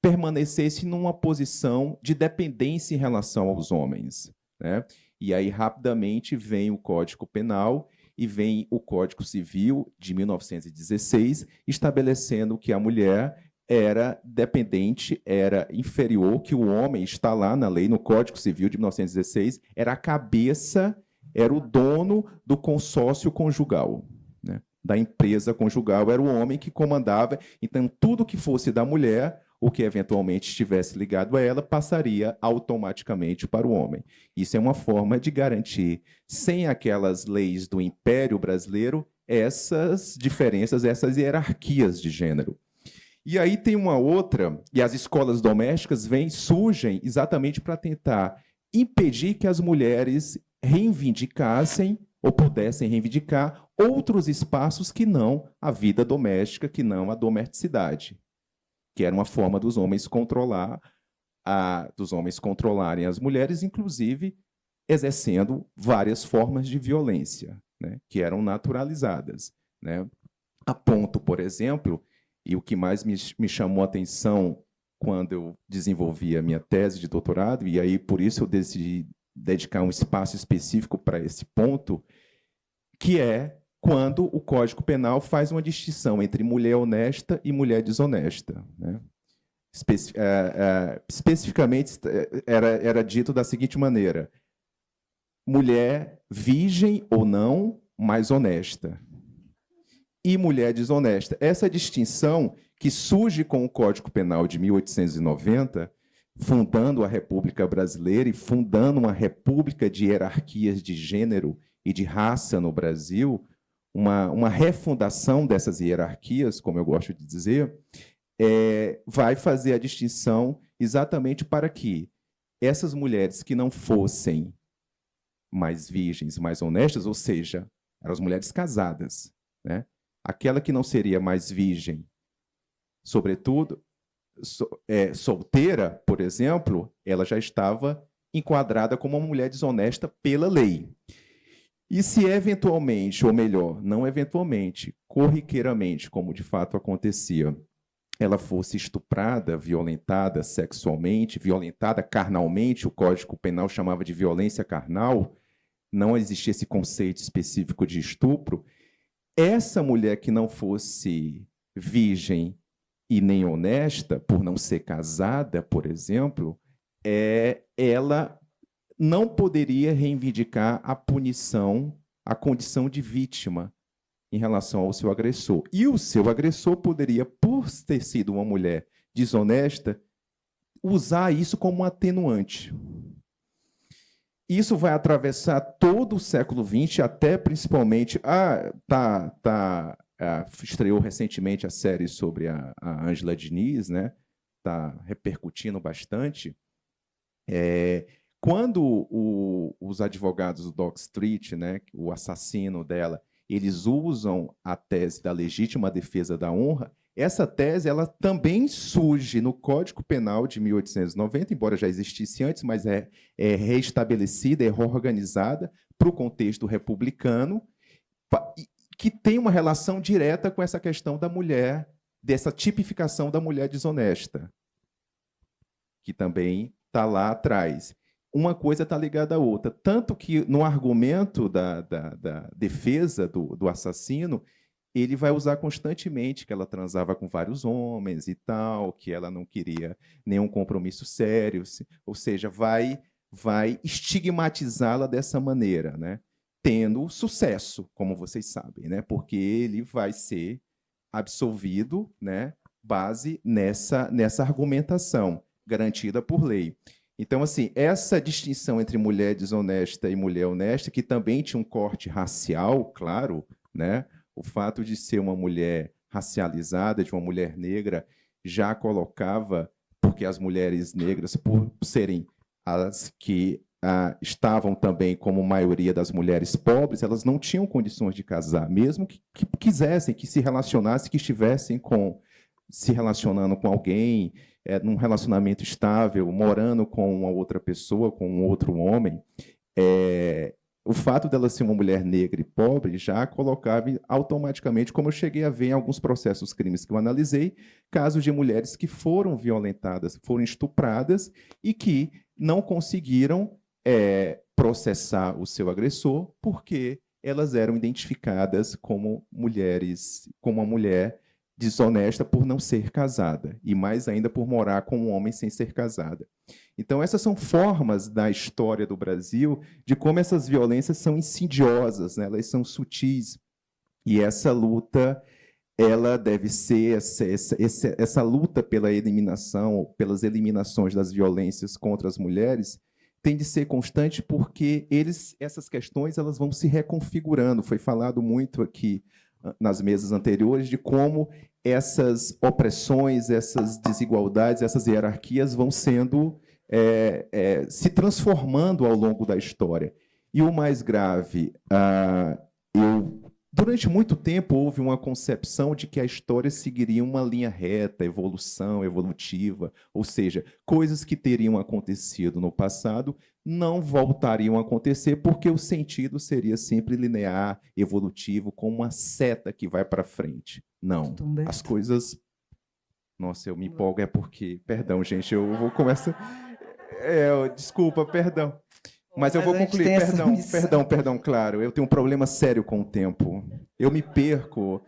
Speaker 4: permanecessem numa posição de dependência em relação aos homens, né? E aí, rapidamente, vem o Código Penal e vem o Código Civil de 1916, estabelecendo que a mulher era dependente, era inferior, que o homem está lá na lei, no Código Civil de 1916, era a cabeça, era o dono do consórcio conjugal, né? Da empresa conjugal, era o homem que comandava. Então, tudo que fosse da mulher, o que eventualmente estivesse ligado a ela, passaria automaticamente para o homem. Isso é uma forma de garantir, sem aquelas leis do Império Brasileiro, essas diferenças, essas hierarquias de gênero. E aí tem uma outra, e as escolas domésticas surgem exatamente para tentar impedir que as mulheres reivindicassem ou pudessem reivindicar outros espaços que não a vida doméstica, que não a domesticidade, que era uma forma dos homens controlarem as mulheres, inclusive exercendo várias formas de violência, né, que eram naturalizadas, né? A ponto, por exemplo, e o que mais me chamou a atenção quando eu desenvolvi a minha tese de doutorado, e aí por isso eu decidi dedicar um espaço específico para esse ponto, que é quando o Código Penal faz uma distinção entre mulher honesta e mulher desonesta, né? Especificamente, era dito da seguinte maneira: mulher virgem ou não, mas honesta. E mulher desonesta. Essa distinção, que surge com o Código Penal de 1890, fundando a República Brasileira e fundando uma república de hierarquias de gênero e de raça no Brasil, uma refundação dessas hierarquias, como eu gosto de dizer, vai fazer a distinção exatamente para que essas mulheres que não fossem mais virgens, mais honestas, ou seja, eram as mulheres casadas, né? Aquela que não seria mais virgem, sobretudo solteira, por exemplo, ela já estava enquadrada como uma mulher desonesta pela lei. E se eventualmente, ou melhor, não eventualmente, corriqueiramente, como de fato acontecia, ela fosse estuprada, violentada sexualmente, violentada carnalmente, o Código Penal chamava de violência carnal, não existia esse conceito específico de estupro, essa mulher que não fosse virgem e nem honesta, por não ser casada, por exemplo, ela não poderia reivindicar a punição, a condição de vítima em relação ao seu agressor. E o seu agressor poderia, por ter sido uma mulher desonesta, usar isso como um atenuante. Isso vai atravessar todo o século XX, até principalmente... estreou recentemente a série sobre a Ângela Diniz, né? Está repercutindo bastante. Quando os advogados do Dock Street, né, o assassino dela, eles usam a tese da legítima defesa da honra, essa tese ela também surge no Código Penal de 1890, embora já existisse antes, mas é reestabelecida, é reorganizada para o contexto republicano, que tem uma relação direta com essa questão da mulher, dessa tipificação da mulher desonesta, que também está lá atrás. Uma coisa está ligada à outra. Tanto que, no argumento da defesa do assassino, ele vai usar constantemente que ela transava com vários homens e tal, que ela não queria nenhum compromisso sério, ou seja, vai estigmatizá-la dessa maneira, né? Tendo sucesso, como vocês sabem, né? Porque ele vai ser absolvido, né? Base nessa argumentação garantida por lei. Então, assim, essa distinção entre mulher desonesta e mulher honesta, que também tinha um corte racial, claro, né? O fato de ser uma mulher racializada, de uma mulher negra, já colocava, porque as mulheres negras, por serem as que estavam também como maioria das mulheres pobres, elas não tinham condições de casar, mesmo que quisessem, que se relacionassem, que estivessem se relacionando com alguém, num relacionamento estável, morando com uma outra pessoa, com um outro homem. O fato dela ser uma mulher negra e pobre já colocava automaticamente, como eu cheguei a ver em alguns processos crimes que eu analisei, casos de mulheres que foram violentadas, foram estupradas e que não conseguiram processar o seu agressor porque elas eram identificadas como mulheres, como uma mulher desonesta por não ser casada, e mais ainda por morar com um homem sem ser casada. Então, essas são formas da história do Brasil de como essas violências são insidiosas, né? Elas são sutis. E essa luta, ela deve ser, essa luta pela eliminação, pelas eliminações das violências contra as mulheres, tem de ser constante porque essas questões elas vão se reconfigurando. Foi falado muito aqui nas mesas anteriores de como essas opressões, essas desigualdades, essas hierarquias vão sendo se transformando ao longo da história. E o mais grave, durante muito tempo houve uma concepção de que a história seguiria uma linha reta, evolutiva, ou seja, coisas que teriam acontecido no passado não voltariam a acontecer porque o sentido seria sempre linear, evolutivo, como uma seta que vai para frente. Não, as coisas... Nossa, eu me empolgo, porque... Perdão, gente, eu vou começar... Desculpa, perdão. Mas eu vou concluir. Perdão, claro. Eu tenho um problema sério com o tempo. Eu me perco,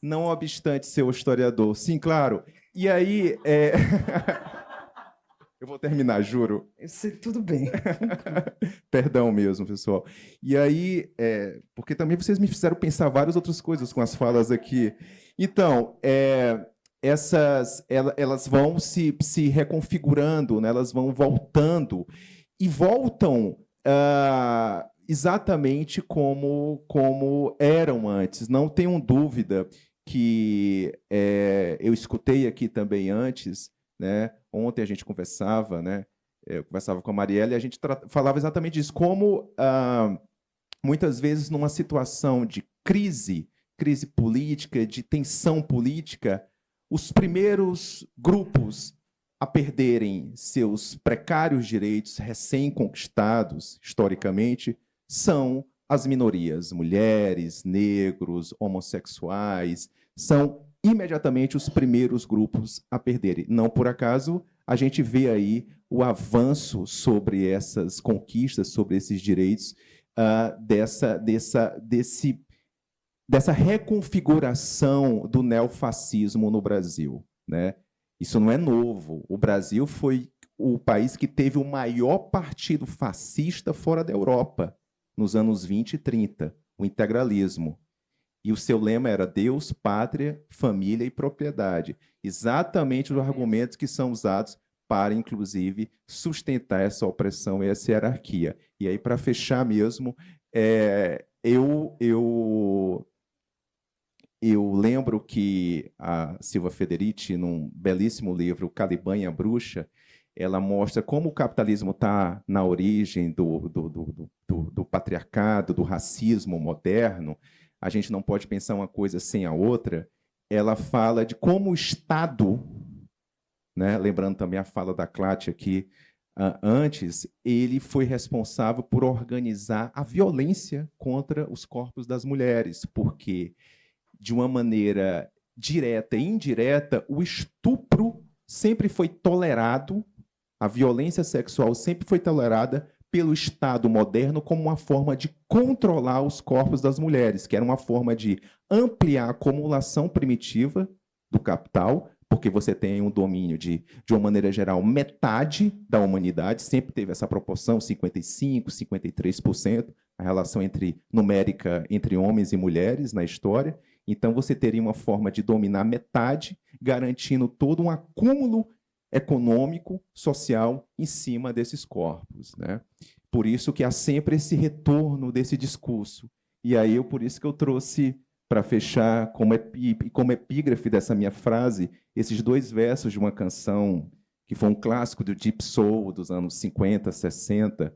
Speaker 4: não obstante ser um historiador. Sim, claro. E aí... Eu vou terminar, juro.
Speaker 2: Tudo bem.
Speaker 4: Perdão mesmo, pessoal. E aí, porque também vocês me fizeram pensar várias outras coisas com as falas aqui. Então, elas vão se reconfigurando, né? Elas vão voltando e voltam exatamente como eram antes. Não tenham dúvida que eu escutei aqui também antes, né? Ontem a gente conversava, né? Eu conversava com a Mariela e a gente falava exatamente disso, como muitas vezes numa situação de crise política, de tensão política, os primeiros grupos a perderem seus precários direitos recém-conquistados, historicamente, são as minorias, mulheres, negros, homossexuais, são imediatamente os primeiros grupos a perderem. Não por acaso, a gente vê aí o avanço sobre essas conquistas, sobre esses direitos, dessa reconfiguração do neofascismo no Brasil, né? Isso não é novo. O Brasil foi o país que teve o maior partido fascista fora da Europa, nos anos 20 e 30, o integralismo. E o seu lema era Deus, pátria, família e propriedade. Exatamente os argumentos que são usados para, inclusive, sustentar essa opressão e essa hierarquia. E aí, para fechar mesmo, eu lembro que a Silvia Federici, num belíssimo livro, Caliban e a Bruxa, ela mostra como o capitalismo está na origem do patriarcado, do racismo moderno. A gente não pode pensar uma coisa sem a outra. Ela fala de como o Estado, né, lembrando também a fala da Cláudia aqui antes, ele foi responsável por organizar a violência contra os corpos das mulheres, porque, de uma maneira direta e indireta, o estupro sempre foi tolerado, a violência sexual sempre foi tolerada pelo Estado moderno como uma forma de controlar os corpos das mulheres, que era uma forma de ampliar a acumulação primitiva do capital, porque você tem um domínio de uma maneira geral, metade da humanidade, sempre teve essa proporção, 55%, 53%, a relação numérica entre homens e mulheres na história. Então, você teria uma forma de dominar metade, garantindo todo um acúmulo econômico, social, em cima desses corpos, né? Por isso que há sempre esse retorno desse discurso. E aí, por isso que eu trouxe, para fechar, como epígrafe dessa minha frase, esses 2 versos de uma canção que foi um clássico do Deep Soul dos anos 50, 60,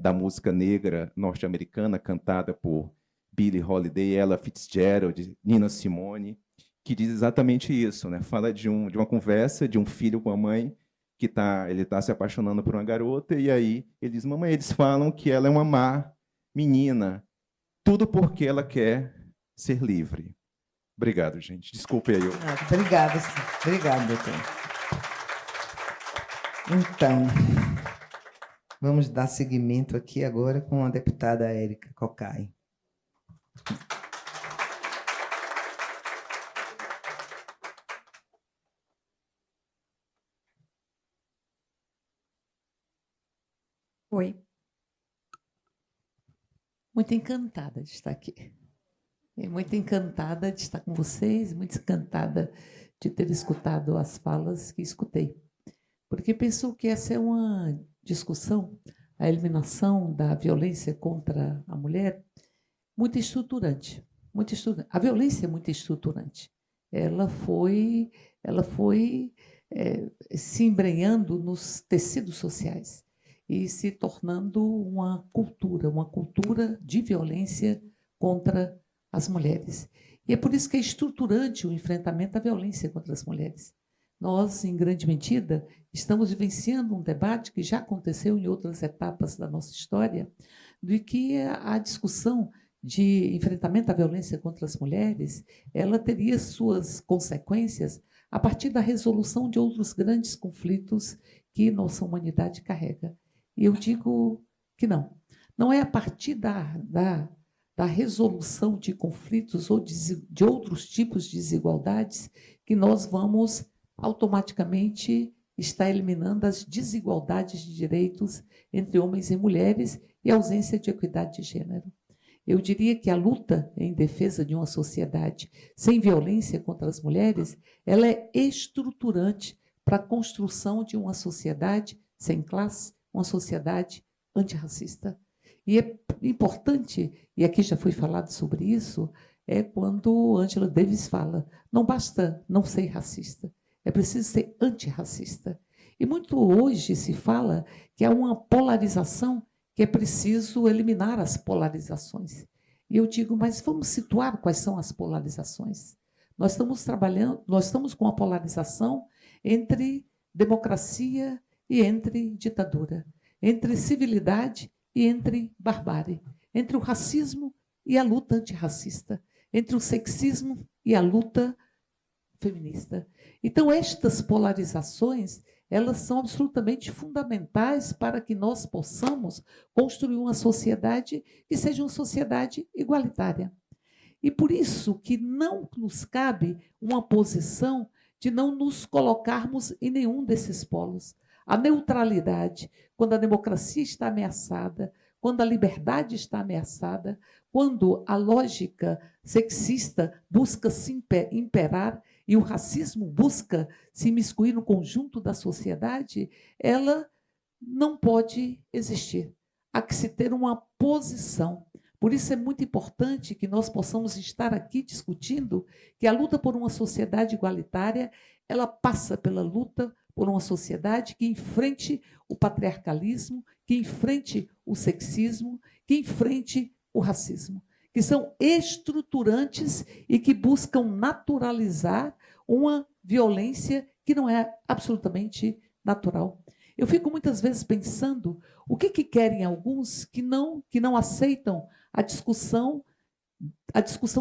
Speaker 4: da música negra norte-americana, cantada por Billie Holiday, Ella Fitzgerald, Nina Simone, que diz exatamente isso, né? Fala de uma conversa de um filho com a mãe que ele está se apaixonando por uma garota, e aí ele diz: mamãe, eles falam que ela é uma má menina, tudo porque ela quer ser livre. Obrigado, gente. Desculpe aí.
Speaker 2: Obrigada, obrigada, doutor. Então, vamos dar seguimento aqui agora com a deputada Érica Cocai.
Speaker 5: Oi. Muito encantada de estar aqui. Muito encantada de estar com vocês, muito encantada de ter escutado as falas que escutei. Porque penso que essa é uma discussão, a eliminação da violência contra a mulher, muito estruturante. Muito estruturante. A violência é muito estruturante. Ela foi se embrenhando nos tecidos sociais e se tornando uma cultura de violência contra as mulheres. E é por isso que é estruturante o enfrentamento da violência contra as mulheres. Nós, em grande medida, estamos vivenciando um debate que já aconteceu em outras etapas da nossa história, de que a discussão de enfrentamento à violência contra as mulheres, ela teria suas consequências a partir da resolução de outros grandes conflitos que nossa humanidade carrega. E eu digo que não. Não é a partir da resolução de conflitos ou de outros tipos de desigualdades que nós vamos automaticamente estar eliminando as desigualdades de direitos entre homens e mulheres e a ausência de equidade de gênero. Eu diria que a luta em defesa de uma sociedade sem violência contra as mulheres, ela é estruturante para a construção de uma sociedade sem classe, uma sociedade antirracista. E é importante, e aqui já foi falado sobre isso, é quando Angela Davis fala: não basta não ser racista, é preciso ser antirracista. E muito hoje se fala que há uma polarização, que é preciso eliminar as polarizações. E eu digo, mas vamos situar quais são as polarizações. Nós estamos com a polarização entre democracia e entre ditadura, entre civilidade e entre barbárie, entre o racismo e a luta antirracista, entre o sexismo e a luta feminista. Então, estas polarizações, elas são absolutamente fundamentais para que nós possamos construir uma sociedade que seja uma sociedade igualitária. E por isso que não nos cabe uma posição de não nos colocarmos em nenhum desses polos. A neutralidade, quando a democracia está ameaçada, quando a liberdade está ameaçada, quando a lógica sexista busca se imperar e o racismo busca se imiscuir no conjunto da sociedade, ela não pode existir. Há que se ter uma posição, Por isso é muito importante que nós possamos estar aqui discutindo que a luta por uma sociedade igualitária, ela passa pela luta por uma sociedade que enfrente o patriarcalismo, que enfrente o sexismo, que enfrente o racismo, que são estruturantes e que buscam naturalizar uma violência que não é absolutamente natural. Eu fico muitas vezes pensando o que querem alguns que não aceitam a discussão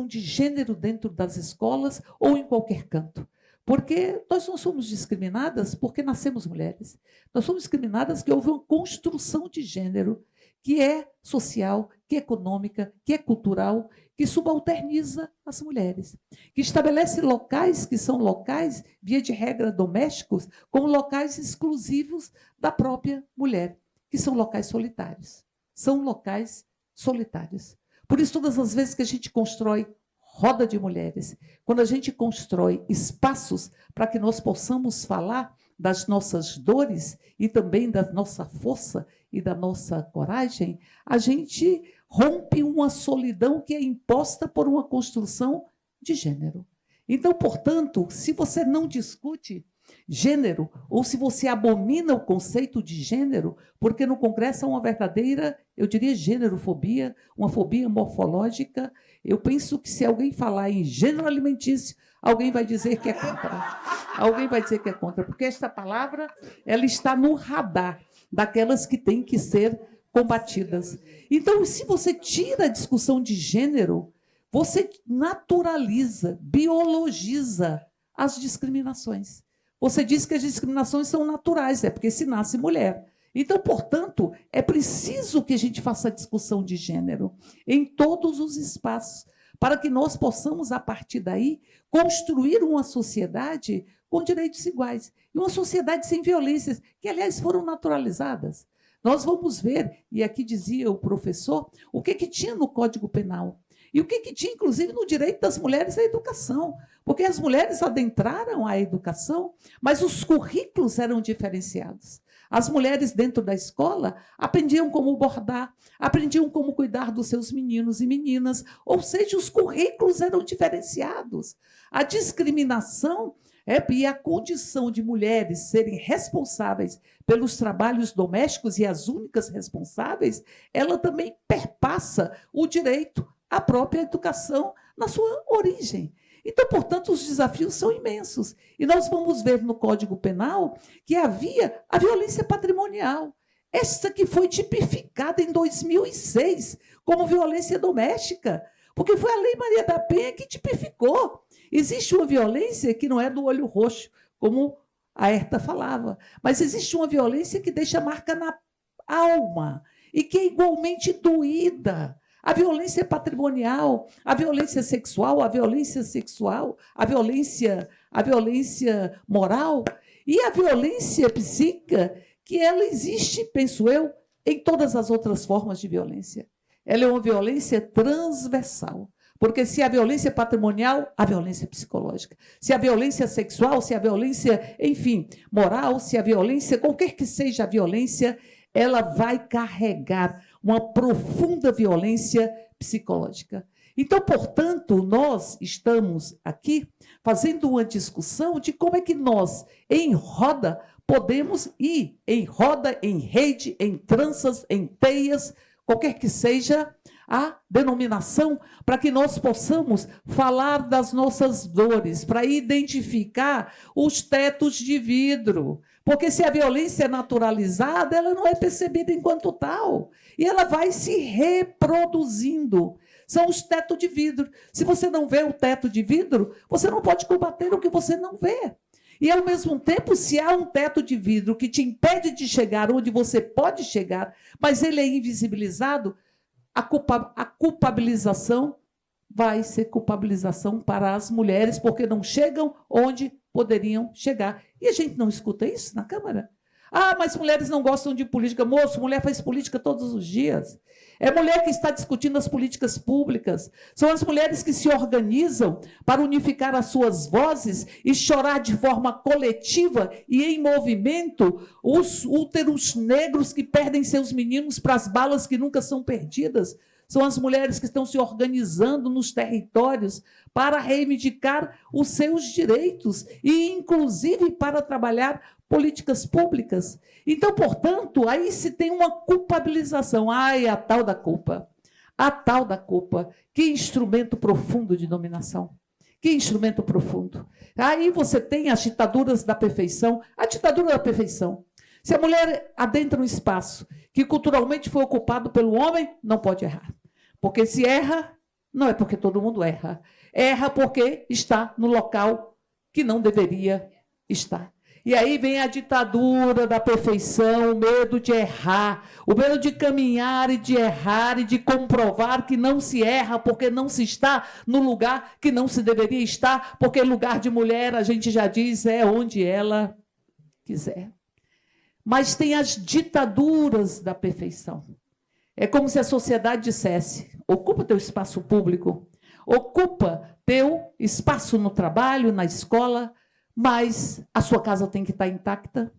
Speaker 5: de gênero dentro das escolas ou em qualquer canto. Porque nós não somos discriminadas porque nascemos mulheres. Nós somos discriminadas porque houve uma construção de gênero que é social, que é econômica, que é cultural, que subalterniza as mulheres, que estabelece locais que são locais, via de regra, domésticos, como locais exclusivos da própria mulher, que são locais solitários. São locais solitários. Por isso, todas as vezes que a gente constrói roda de mulheres, quando a gente constrói espaços para que nós possamos falar das nossas dores e também da nossa força e da nossa coragem, a gente rompe uma solidão que é imposta por uma construção de gênero. Então, portanto, se você não discute gênero, ou se você abomina o conceito de gênero, porque no Congresso é uma verdadeira, eu diria, gênerofobia, uma fobia morfológica, eu penso que se alguém falar em gênero alimentício, alguém vai dizer que é contra. Alguém vai dizer que é contra, porque esta palavra ela está no radar daquelas que têm que ser combatidas. Então, se você tira a discussão de gênero, você naturaliza, biologiza as discriminações. Você diz que as discriminações são naturais, é porque se nasce mulher. Então, portanto, é preciso que a gente faça a discussão de gênero em todos os espaços, para que nós possamos, a partir daí, construir uma sociedade com direitos iguais. E uma sociedade sem violências, que, aliás, foram naturalizadas. Nós vamos ver, e aqui dizia o professor, o que tinha no Código Penal. E o que tinha, inclusive, no direito das mulheres à educação. Porque as mulheres adentraram a educação, mas os currículos eram diferenciados. As mulheres dentro da escola aprendiam como bordar, aprendiam como cuidar dos seus meninos e meninas, ou seja, os currículos eram diferenciados. A discriminação e a condição de mulheres serem responsáveis pelos trabalhos domésticos e as únicas responsáveis, ela também perpassa o direito à própria educação na sua origem. Então, portanto, os desafios são imensos. E nós vamos ver no Código Penal que havia a violência patrimonial, essa que foi tipificada em 2006 como violência doméstica, porque foi a Lei Maria da Penha que tipificou. Existe uma violência que não é do olho roxo, como a Herta falava, mas existe uma violência que deixa marca na alma e que é igualmente doída. A violência patrimonial, a violência sexual, a violência moral e a violência psíquica, que ela existe, penso eu, em todas as outras formas de violência. Ela é uma violência transversal. Porque se a violência patrimonial, a violência psicológica. Se a violência sexual, se a violência, enfim, moral, se a violência, qualquer que seja a violência, ela vai carregar uma profunda violência psicológica. Então, portanto, nós estamos aqui fazendo uma discussão de como é que nós, em roda, podemos ir em roda, em rede, em tranças, em teias, qualquer que seja a denominação, para que nós possamos falar das nossas dores, para identificar os tetos de vidro. Porque se a violência é naturalizada, ela não é percebida enquanto tal. E ela vai se reproduzindo. São os tetos de vidro. Se você não vê o teto de vidro, você não pode combater o que você não vê. E, ao mesmo tempo, se há um teto de vidro que te impede de chegar onde você pode chegar, mas ele é invisibilizado, a culpabilização vai ser culpabilização para as mulheres, porque não chegam onde poderiam chegar. E a gente não escuta isso na Câmara? Ah, mas mulheres não gostam de política. Moço, mulher faz política todos os dias. É mulher que está discutindo as políticas públicas. São as mulheres que se organizam para unificar as suas vozes e chorar de forma coletiva e em movimento os úteros negros que perdem seus meninos para as balas que nunca são perdidas. são as mulheres que estão se organizando nos territórios para reivindicar os seus direitos e, inclusive, para trabalhar políticas públicas. Então, portanto, aí se tem uma culpabilização. Ai, a tal da culpa. A tal da culpa. Que instrumento profundo de dominação. Que instrumento profundo. Aí você tem as ditaduras da perfeição. A ditadura da perfeição. Se a mulher adentra um espaço que culturalmente foi ocupado pelo homem, não pode errar. Porque se erra, não é porque todo mundo erra. Erra porque está no local que não deveria estar. E aí vem a ditadura da perfeição, o medo de errar, o medo de caminhar e de errar e de comprovar que não se erra porque não se está no lugar que não se deveria estar, porque lugar de mulher, a gente já diz, é onde ela quiser. Mas tem as ditaduras da perfeição. É como se a sociedade dissesse, ocupa teu espaço público, ocupa teu espaço no trabalho, na escola, mas a sua casa tem que estar intacta,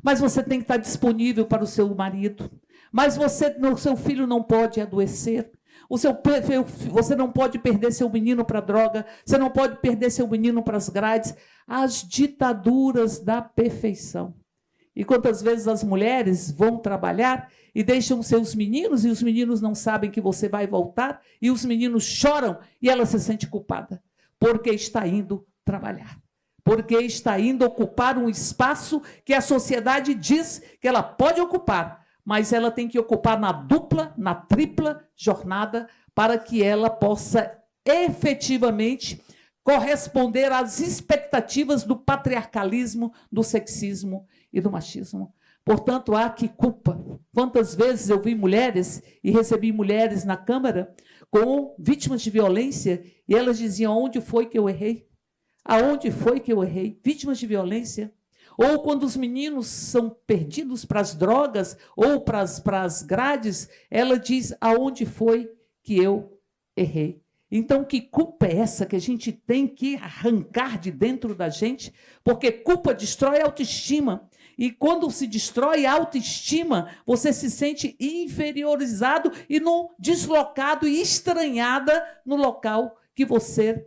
Speaker 5: mas você tem que estar disponível para o seu marido, mas o seu filho não pode adoecer, você não pode perder seu menino para a droga, você não pode perder seu menino para as grades, as ditaduras da perfeição. E quantas vezes as mulheres vão trabalhar e deixam seus meninos, e os meninos não sabem que você vai voltar, e os meninos choram, e ela se sente culpada, porque está indo trabalhar. Porque está indo ocupar um espaço que a sociedade diz que ela pode ocupar, mas ela tem que ocupar na dupla, na tripla jornada, para que ela possa efetivamente corresponder às expectativas do patriarcalismo, do sexismo e do machismo. Portanto, há que culpa. Quantas vezes eu vi mulheres e recebi mulheres na Câmara com vítimas de violência e elas diziam, onde foi que eu errei? Aonde foi que eu errei? Vítimas de violência. Ou quando os meninos são perdidos para as drogas ou para as grades, ela diz, aonde foi que eu errei? Então, que culpa é essa que a gente tem que arrancar de dentro da gente? Porque culpa destrói a autoestima. E quando se destrói a autoestima, você se sente inferiorizado e deslocado e estranhada no local que você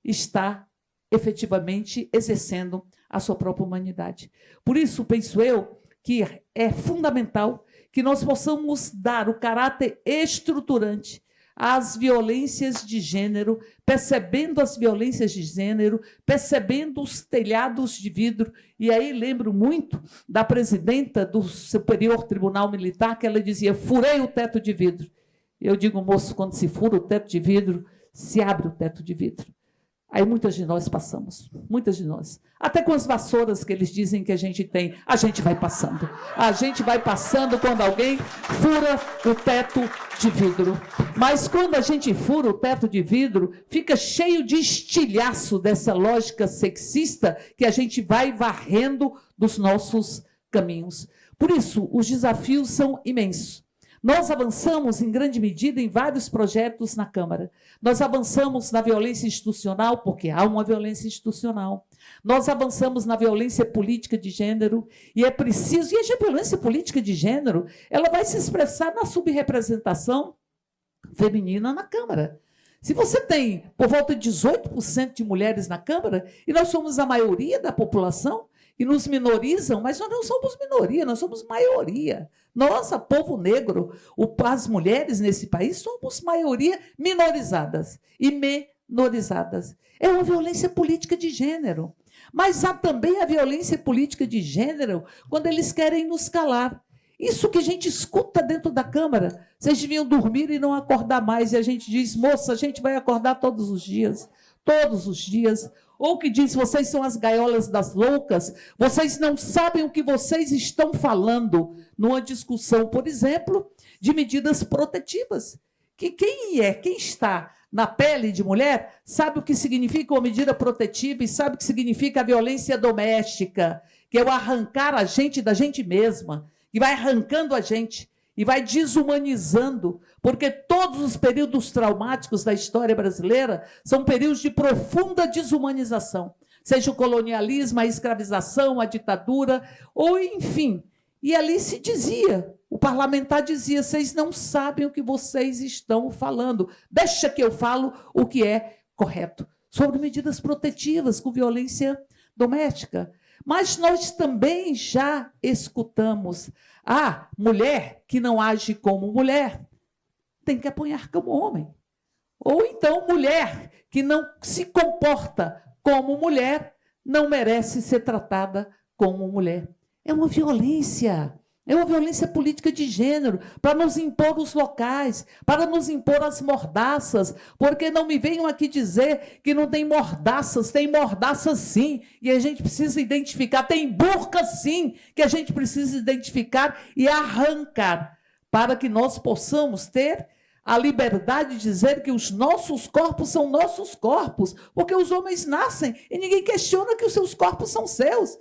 Speaker 5: está efetivamente exercendo a sua própria humanidade. Por isso, penso eu, que é fundamental que nós possamos dar o caráter estruturante às violências de gênero, percebendo as violências de gênero, percebendo os telhados de vidro. E aí lembro muito da presidenta do Superior Tribunal Militar, que ela dizia, furei o teto de vidro. Eu digo, moço, quando se fura o teto de vidro, se abre o teto de vidro. Aí muitas de nós passamos, muitas de nós. Até com as vassouras que eles dizem que a gente tem, a gente vai passando. A gente vai passando quando alguém fura o teto de vidro. Mas quando a gente fura o teto de vidro, fica cheio de estilhaço dessa lógica sexista que a gente vai varrendo dos nossos caminhos. Por isso, os desafios são imensos. Nós avançamos, em grande medida, em vários projetos na Câmara. Nós avançamos na violência institucional, porque há uma violência institucional. Nós avançamos na violência política de gênero, e é preciso... E a violência política de gênero, ela vai se expressar na subrepresentação feminina na Câmara. Se você tem, por volta de 18% de mulheres na Câmara, e nós somos a maioria da população, e nos minorizam, mas nós não somos minoria, nós somos maioria. Nós, povo negro, as mulheres nesse país, somos maioria minorizadas e menorizadas. É uma violência política de gênero. Mas há também a violência política de gênero quando eles querem nos calar. Isso que a gente escuta dentro da Câmara. Vocês deviam dormir e não acordar mais. E a gente diz, moça, a gente vai acordar todos os dias. Todos os dias. Ou que diz, vocês são as gaiolas das loucas, vocês não sabem o que vocês estão falando numa discussão, por exemplo, de medidas protetivas. Que quem está na pele de mulher sabe o que significa uma medida protetiva e sabe o que significa a violência doméstica, que é o arrancar a gente da gente mesma, que vai arrancando a gente e vai desumanizando, porque todos os períodos traumáticos da história brasileira são períodos de profunda desumanização, seja o colonialismo, a escravização, a ditadura, ou enfim. E ali se dizia, o parlamentar dizia, vocês não sabem o que vocês estão falando, deixa que eu falo o que é correto, sobre medidas protetivas com violência doméstica. Mas nós também já escutamos, mulher que não age como mulher tem que apanhar como homem. Ou então, mulher que não se comporta como mulher não merece ser tratada como mulher. É uma violência política de gênero, para nos impor os locais, para nos impor as mordaças, porque não me venham aqui dizer que não tem mordaças, tem mordaças sim, e a gente precisa identificar, tem burca sim, que a gente precisa identificar e arrancar, para que nós possamos ter a liberdade de dizer que os nossos corpos são nossos corpos, porque os homens nascem e ninguém questiona que os seus corpos são seus.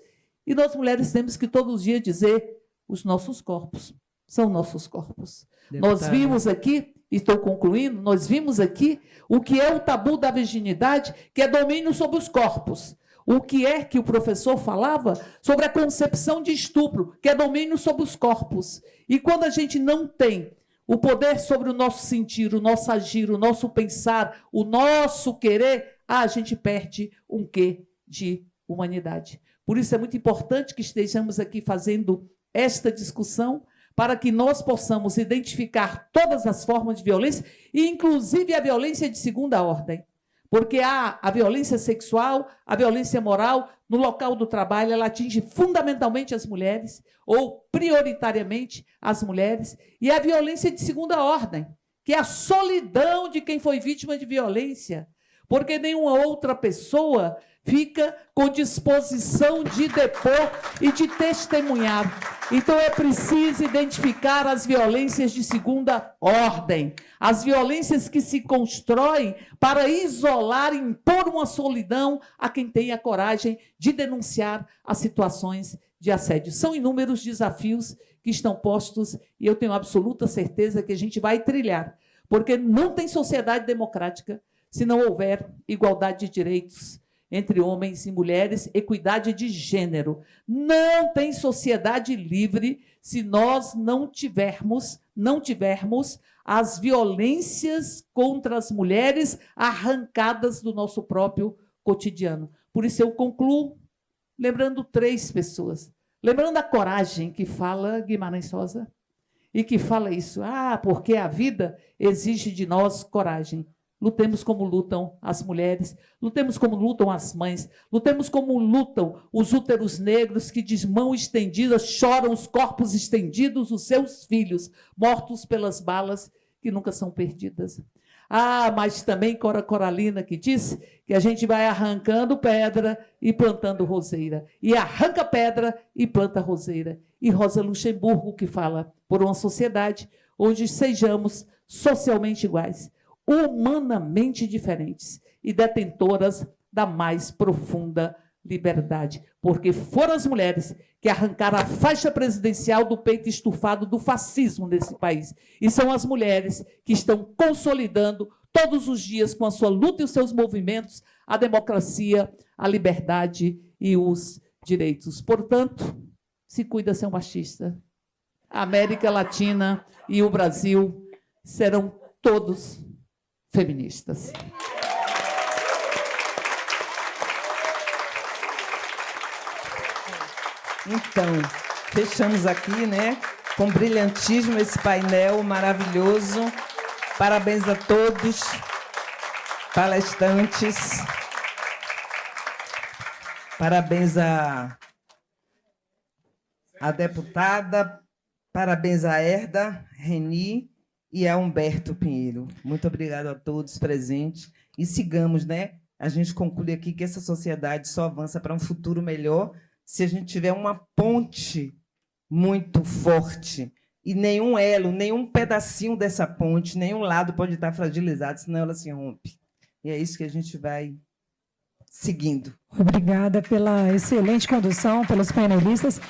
Speaker 5: E nós mulheres temos que todos os dias dizer, os nossos corpos são nossos corpos.
Speaker 2: Deputada.
Speaker 5: Nós vimos aqui, estou concluindo, nós vimos aqui o que é o tabu da virginidade, que é domínio sobre os corpos. O que é que o professor falava sobre a concepção de estupro, que é domínio sobre os corpos. E quando a gente não tem o poder sobre o nosso sentir, o nosso agir, o nosso pensar, o nosso querer, a gente perde um quê de humanidade. Por isso é muito importante que estejamos aqui fazendo esta discussão para que nós possamos identificar todas as formas de violência, e inclusive a violência de segunda ordem. Porque há a violência sexual, a violência moral, no local do trabalho, ela atinge fundamentalmente as mulheres, ou prioritariamente as mulheres, e a violência de segunda ordem, que é a solidão de quem foi vítima de violência, porque nenhuma outra pessoa fica com disposição de depor e de testemunhar. Então, é preciso identificar as violências de segunda ordem, as violências que se constroem para isolar e impor uma solidão a quem tem a coragem de denunciar as situações de assédio. São inúmeros desafios que estão postos e eu tenho absoluta certeza que a gente vai trilhar, porque não tem sociedade democrática se não houver igualdade de direitos entre homens e mulheres, equidade de gênero. Não tem sociedade livre se nós não tivermos as violências contra as mulheres arrancadas do nosso próprio cotidiano. Por isso eu concluo lembrando 3 pessoas. Lembrando a coragem que fala Guimarães Rosa e que fala isso. Porque a vida exige de nós coragem. Lutemos como lutam as mulheres, lutemos como lutam as mães, lutemos como lutam os úteros negros que, de mão estendida, choram os corpos estendidos, os seus filhos, mortos pelas balas que nunca são perdidas. Mas também Cora Coralina, que disse que a gente vai arrancando pedra e plantando roseira. E arranca pedra e planta roseira. E Rosa Luxemburgo, que fala por uma sociedade onde sejamos socialmente iguais, humanamente diferentes e detentoras da mais profunda liberdade, porque foram as mulheres que arrancaram a faixa presidencial do peito estufado do fascismo nesse país, e são as mulheres que estão consolidando todos os dias, com a sua luta e os seus movimentos, a democracia, a liberdade e os direitos. Portanto, se cuida, seu machista. A América Latina e o Brasil serão todos feministas.
Speaker 2: Então, fechamos aqui, né, com brilhantismo esse painel maravilhoso. Parabéns a todos, palestrantes. Parabéns à deputada, parabéns a Herda Reni e a Humberto Pinheiro. Muito obrigado a todos presentes. E sigamos, né? A gente conclui aqui que essa sociedade só avança para um futuro melhor se a gente tiver uma ponte muito forte. E nenhum elo, nenhum pedacinho dessa ponte, nenhum lado pode estar fragilizado, senão ela se rompe. E é isso que a gente vai seguindo.
Speaker 1: Obrigada pela excelente condução, pelos painelistas.